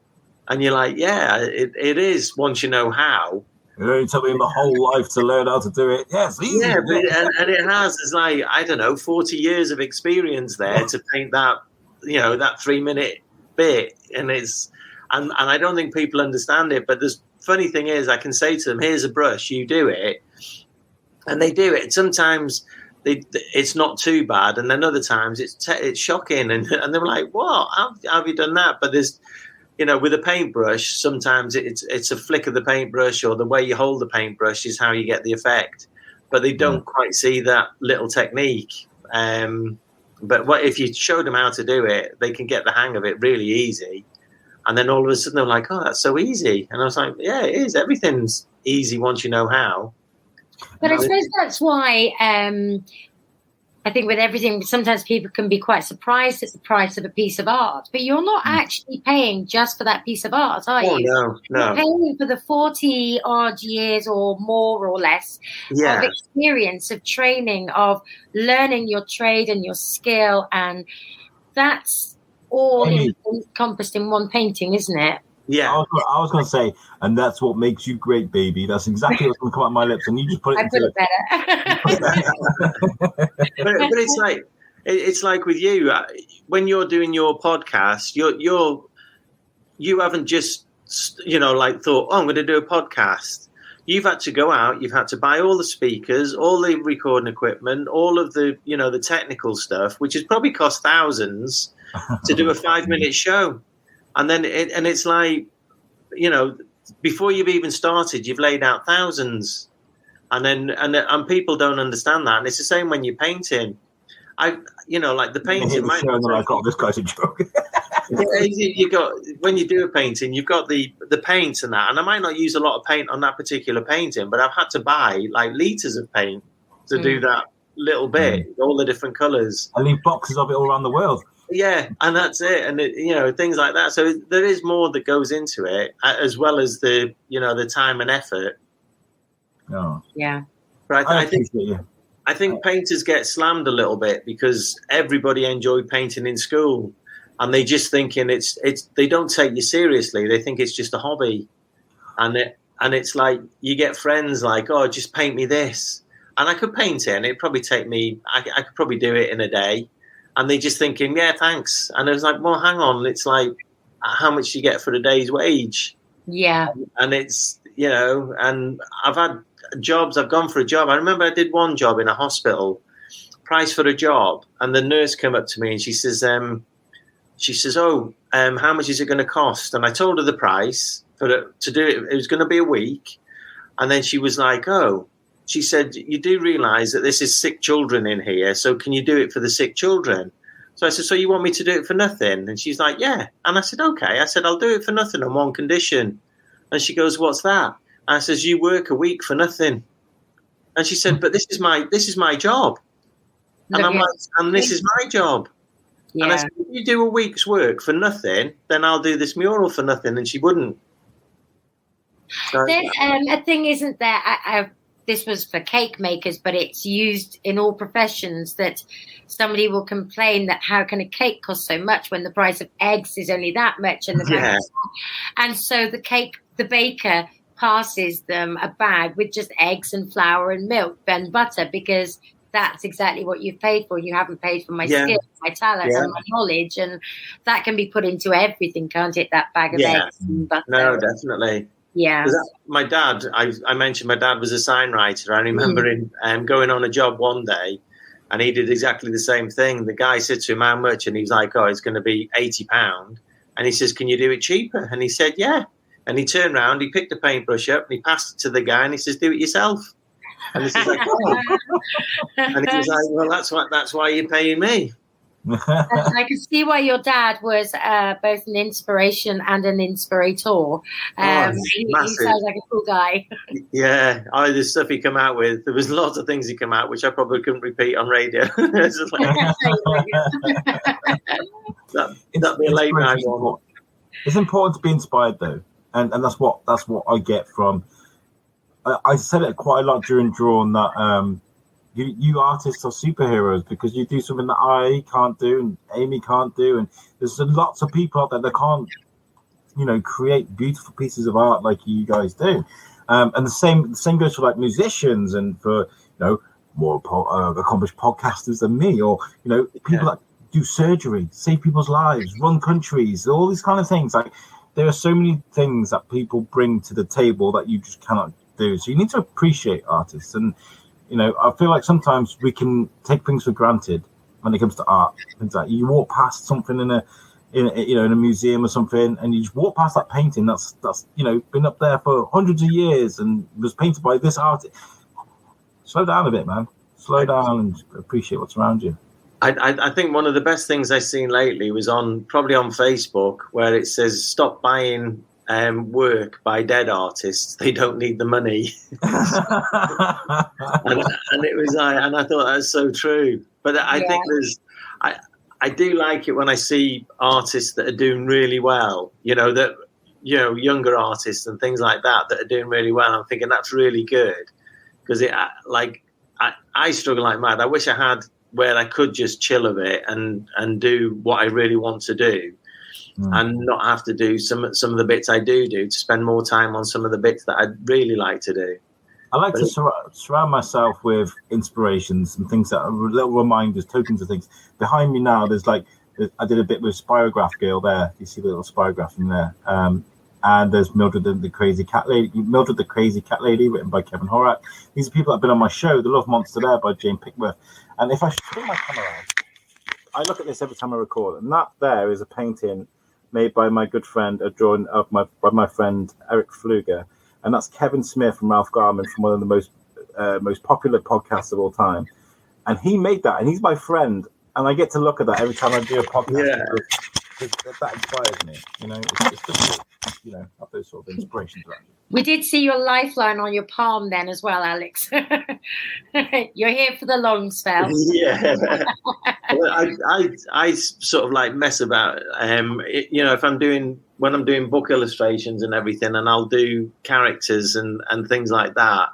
And you're like, yeah, it is once you know how. It only took me my whole life to learn how to do it. Yes, easy. Yeah, and it has. It's like, I don't know, 40 years of experience there to paint that, that 3-minute bit. And and I don't think people understand it. But the funny thing is, I can say to them, here's a brush, you do it. And they do it. Sometimes it's not too bad. And then other times it's shocking. And they were like, what? How have you done that? But there's... with a paintbrush, sometimes it's a flick of the paintbrush, or the way you hold the paintbrush is how you get the effect. But they don't quite see that little technique. But if you show them how to do it, they can get the hang of it really easy. And then all of a sudden they're like, oh, that's so easy. And I was like, yeah, it is. Everything's easy once you know how. But I suppose that's why... I think with everything, sometimes people can be quite surprised at the price of a piece of art, but you're not actually paying just for that piece of art, are you? No. You're paying for the 40 odd years or more or less of experience, of training, of learning your trade and your skill. And that's all encompassed in one painting, isn't it? Yeah, I was going to say, and that's what makes you great, baby. That's exactly what's going to come out of my lips, and you just put it. I put it better. but it's like with you when you're doing your podcast, you haven't just thought, oh, I'm going to do a podcast. You've had to go out. You've had to buy all the speakers, all the recording equipment, all of the the technical stuff, which has probably cost thousands to do a 5-minute show. And then it's like, before you've even started, you've laid out thousands, and people don't understand that. And it's the same when you're painting. Like the painting. This guy's a joke. You got when you do a painting, you've got the paint and that. And I might not use a lot of paint on that particular painting, but I've had to buy like liters of paint to do that little bit, all the different colours. I leave boxes of it all around the world. Yeah, and that's it, and things like that. So there is more that goes into it, as well as the time and effort. Oh. Yeah, but I think painters get slammed a little bit because everybody enjoyed painting in school, and they just thinking they don't take you seriously. They think it's just a hobby, and it's like you get friends like, oh, just paint me this, and I could paint it, and it'd probably take me. I could probably do it in a day. And they just thinking, yeah, thanks. And I was like, well, hang on. It's like, how much do you get for a day's wage? Yeah. And it's, and I've had jobs. I've gone for a job. I remember I did one job in a hospital, price for a job. And the nurse came up to me and she says, how much is it going to cost? And I told her the price to do it. It was going to be a week. And then she was like, she said, you do realise that this is sick children in here, so can you do it for the sick children? So I said, so you want me to do it for nothing? And she's like, yeah. And I said, okay. I said, I'll do it for nothing on one condition. And she goes, what's that? And I says, you work a week for nothing. And she said, but this is my job. And I'm like, and this is my job. Yeah. And I said, if you do a week's work for nothing, then I'll do this mural for nothing. And she wouldn't. So, there's a thing, isn't there? this was for cake makers, but it's used in all professions, that somebody will complain that how can a cake cost so much when the price of eggs is only that much, and so the baker passes them a bag with just eggs and flour and milk and butter, because that's exactly what you've paid for. You haven't paid for my skill, my talent, and my knowledge, and that can be put into everything, can't it? That bag of eggs and butter. No, definitely. Yeah. My dad, I mentioned my dad was a sign writer. I remember him going on a job one day, and he did exactly the same thing. The guy said to him, how much? And he's like, oh, it's going to be £80. And he says, can you do it cheaper? And he said, yeah. And he turned around, he picked a paintbrush up, and he passed it to the guy, and he says, do it yourself. And he says, like, oh. And he was like, well, that's why you're paying me. I can see why your dad was both an inspiration and an inspirator. He sounds like a cool guy. Yeah, the stuff he came out with. There was lots of things he came out, which I probably couldn't repeat on radio. That'd be a late night one. It's important to be inspired, though, and that's what I get from. I said it quite a lot during Drawn that. You artists are superheroes because you do something that I can't do and Amy can't do, and there's lots of people out there that can't, create beautiful pieces of art like you guys do. And the same goes for like musicians and for more accomplished podcasters than me, or people that do surgery, save people's lives, run countries, all these kind of things. Like there are so many things that people bring to the table that you just cannot do. So you need to appreciate artists. And I feel like sometimes we can take things for granted when it comes to art. Things like you walk past something in a museum or something, and you just walk past that painting that's been up there for hundreds of years and was painted by this artist. Slow down a bit, man. Slow down and appreciate what's around you. I think one of the best things I've seen lately was probably on Facebook, where it says stop buying work by dead artists. They don't need the money. and it was and I thought that's so true. But I think I do like it when I see artists that are doing really well, younger artists and things like that are doing really well. I'm thinking that's really good, because I struggle like mad. I wish I had where I could just chill a bit and do what I really want to do. And not have to do some of the bits I do to spend more time on some of the bits that I'd really like to do. I like to surround myself with inspirations and things that are little reminders, tokens of things. Behind me now, I did a bit with Spirograph Girl there. You see the little Spirograph in there. And there's Mildred the Crazy Cat Lady, written by Kevin Horak. These are people that have been on my show. The Love Monster there by Jane Pickworth. And if I turn my camera on, I look at this every time I record, and that there is a painting made by my good friend, a drawing by my friend Eric Fluger, and that's Kevin Smith from Ralph Garman, from one of the most popular podcasts of all time. And he made that, and he's my friend, and I get to look at that every time I do a podcast. Yeah. That inspires me, It's just have those sort of inspirations around you. We did see your lifeline on your palm then as well, Alex. You're here for the long spell. Yeah. I sort of like mess about, if when I'm doing book illustrations and everything, and I'll do characters and things like that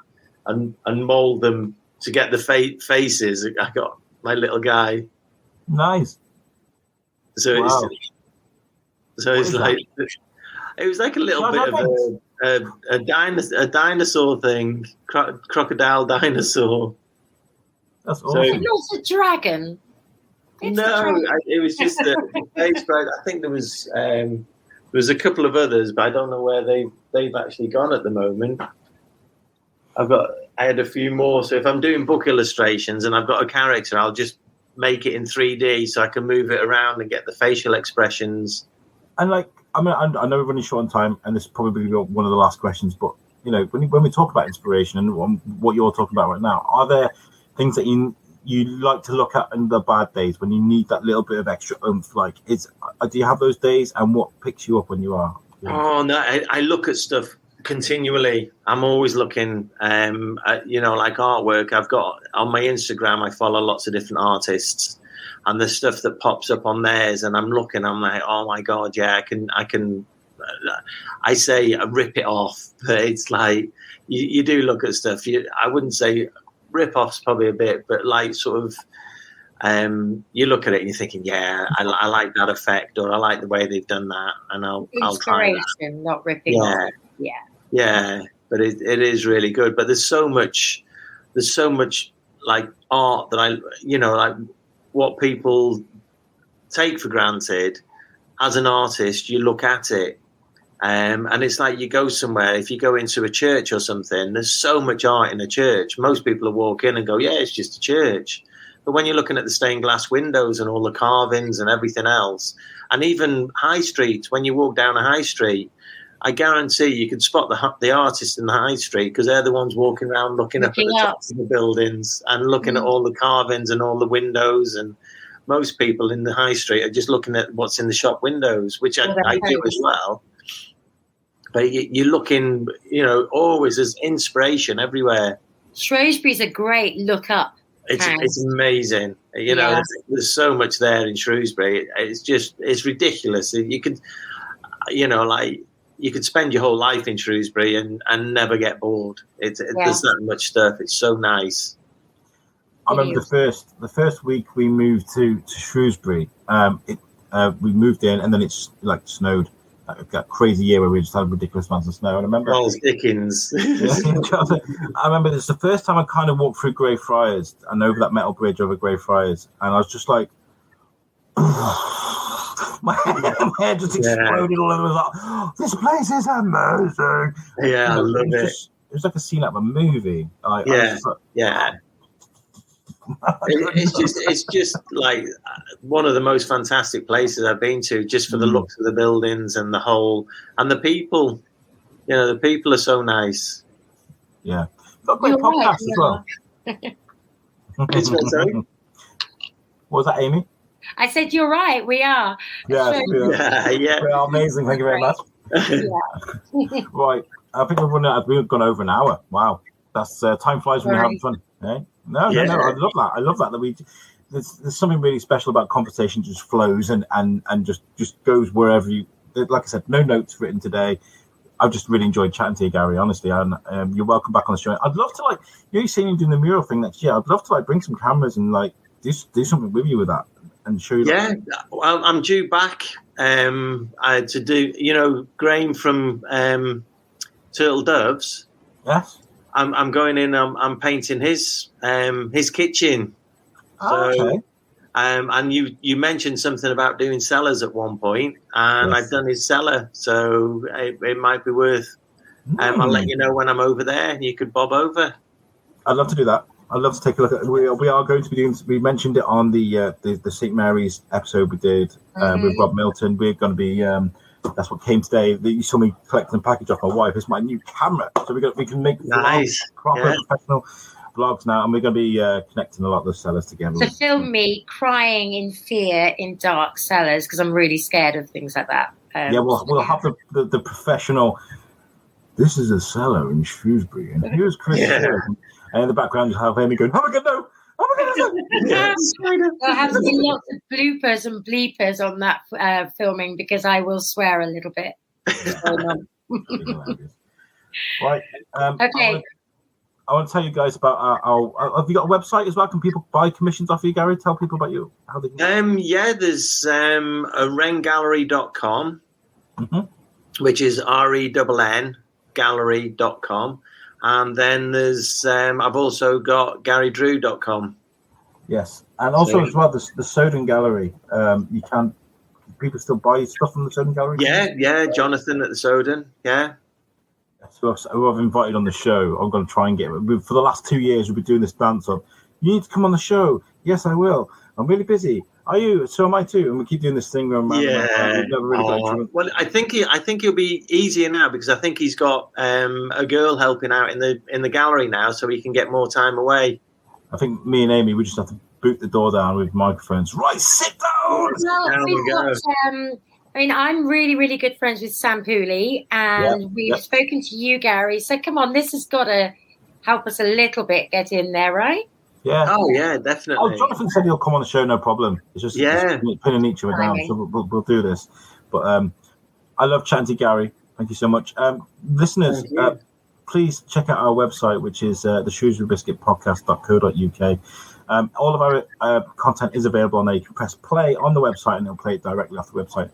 and mold them to get the faces. I got my little guy. Nice. So wow. It's like, it was like a little bit of a dinosaur thing, crocodile dinosaur. That's awesome. Not a dragon. It was just a face. I think there was a couple of others, but I don't know where they've actually gone at the moment. I had a few more. So if I'm doing book illustrations and I've got a character, I'll just make it in 3D so I can move it around and get the facial expressions. And I know we're running short on time, and this is probably one of the last questions, but when we talk about inspiration and what you're talking about right now, are there things that you like to look at in the bad days when you need that little bit of extra oomph? Do you have those days, and what picks you up when you are? Oh no, I look at stuff continually. I'm always looking at like artwork. I've got on my Instagram, I follow lots of different artists, and the stuff that pops up on theirs, and I'm like, oh my god, yeah, I can I say rip it off, but it's like you do look at stuff. I wouldn't say rip off's probably a bit, but like sort of you look at it and you're thinking, yeah, I like that effect, or I like the way they've done that, and I'll try that. Not ripping off. Yeah. But it is really good. But there's so much like art that like what people take for granted. As an artist, you look at it, and it's like you go somewhere. If you go into a church or something, there's so much art in a church. Most people will walk in and go, yeah, it's just a church. But when you're looking at the stained glass windows and all the carvings and everything else, and even high streets, when you walk down a high street, I guarantee you can spot the artists in the high street, because they're the ones walking around looking up at the tops of the buildings and looking at all the carvings and all the windows. And most people in the high street are just looking at what's in the shop windows, which I do as well. But you're looking, always as inspiration everywhere. Shrewsbury's a great look up. It's amazing. There's so much there in Shrewsbury. It's ridiculous. You could, you could spend your whole life in Shrewsbury and never get bored. There's that much stuff. It's so nice. I remember the first week we moved to Shrewsbury. We moved in, and then it's like snowed. That crazy year where we just had ridiculous amounts of snow. And I remember Charles Dickens. I remember it's the first time I kind of walked through Greyfriars and over that metal bridge over Greyfriars, and I was just like, my head just exploded all over. Like, this place is amazing. Yeah, I love it. It was like a scene out of a movie. It's just like one of the most fantastic places I've been to, just for the looks of the buildings and the whole, and the people. The people are so nice. Yeah, got a great podcast as well. Sorry? What was that, Amy? I said you're right. We are. Yeah. We are amazing. Thank you very much. Right, I think we've gone over an hour. Wow, that's time flies when you're having fun. Eh? No. I love that. I love that. There's something really special about conversation. Just flows and just goes wherever you. Like I said, no notes written today. I've just really enjoyed chatting to you, Gary. Honestly, and you're welcome back on the show. I'd love to you're saying you're doing the mural thing next year. I'd love to bring some cameras and do something with you with that and show you. Yeah, well, I'm due back to do. Graham from Turtle Doves. Yes. I'm going in. I'm painting his kitchen. Okay. And you mentioned something about doing cellars at one point, and I've done his cellar, so it might be worth. I'll let you know when I'm over there. You could bob over. I'd love to do that. I'd love to take a look at. We are going to be doing. We mentioned it on the St. Mary's episode we did with Rob Milton. We're going to be. That's what came today. You saw me collecting a package off my wife. It's my new camera, so we can make proper professional vlogs now, and we're going to be connecting a lot of the sellers together. So film me crying in fear in dark cellars, because I'm really scared of things like that. We'll have the professional. This is a cellar in Shrewsbury, and here's Chris. And in the background, you have Amy going, "Oh my God, no! Oh my God, no!" I'll have to do lots of bloopers and bleepers on that filming, because I will swear a little bit. Right. Okay. I want to tell you guys about our. Have you got a website as well? Can people buy commissions off you, Gary? Tell people about you. How they can. There's a rengallery.com, which is RENN gallery.com, and then there's I've also got GaryDrew.com. Yes, and also as well the Soden Gallery. You can people still buy stuff from the Soden Gallery? Yeah, Jonathan at the Soden. Yeah. Who I've invited on the show, I'm going to try and get. For the last 2 years, we've been doing this dance of, you need to come on the show. Yes, I will. I'm really busy. Are you? So am I too. And we keep doing this thing. Well, I think he'll be easier now, because I think he's got a girl helping out in the gallery now, so he can get more time away. I think me and Amy, we just have to boot the door down with microphones. Right, sit down. I'm really, really good friends with Sam Pooley, and we've spoken to you, Gary. So come on, this has got to help us a little bit get in there, right? Yeah. Oh, yeah, definitely. Oh, Jonathan said he'll come on the show, no problem. It's just pinning each other down, so we'll do this. But I love chatting to Gary. Thank you so much. Listeners, please check out our website, which is the Shrewsbury Biscuit podcast.co.uk. All of our content is available on there. You can press play on the website and it'll play it directly off the website.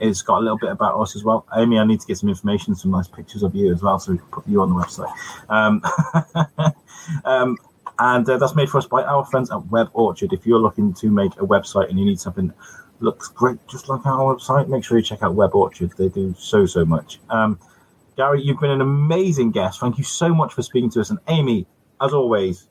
It's got a little bit about us as well. Amy, I need to get some information, some nice pictures of you as well, so we can put you on the website. And that's made for us by our friends at Web Orchard. If you're looking to make a website and you need something that looks great, just like our website, make sure you check out Web Orchard. They do so much. Gary, you've been an amazing guest. Thank you so much for speaking to us. And Amy, as always,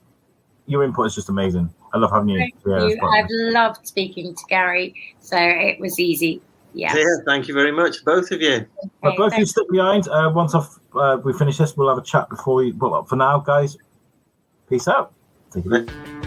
your input is just amazing. I love having you. Thank you. I've loved speaking to Gary, so it was easy. Yeah, thank you very much, both of you. Okay, both of you stick behind. Once we finish this, we'll have a chat before you. But for now, guys, peace out. Take it easy.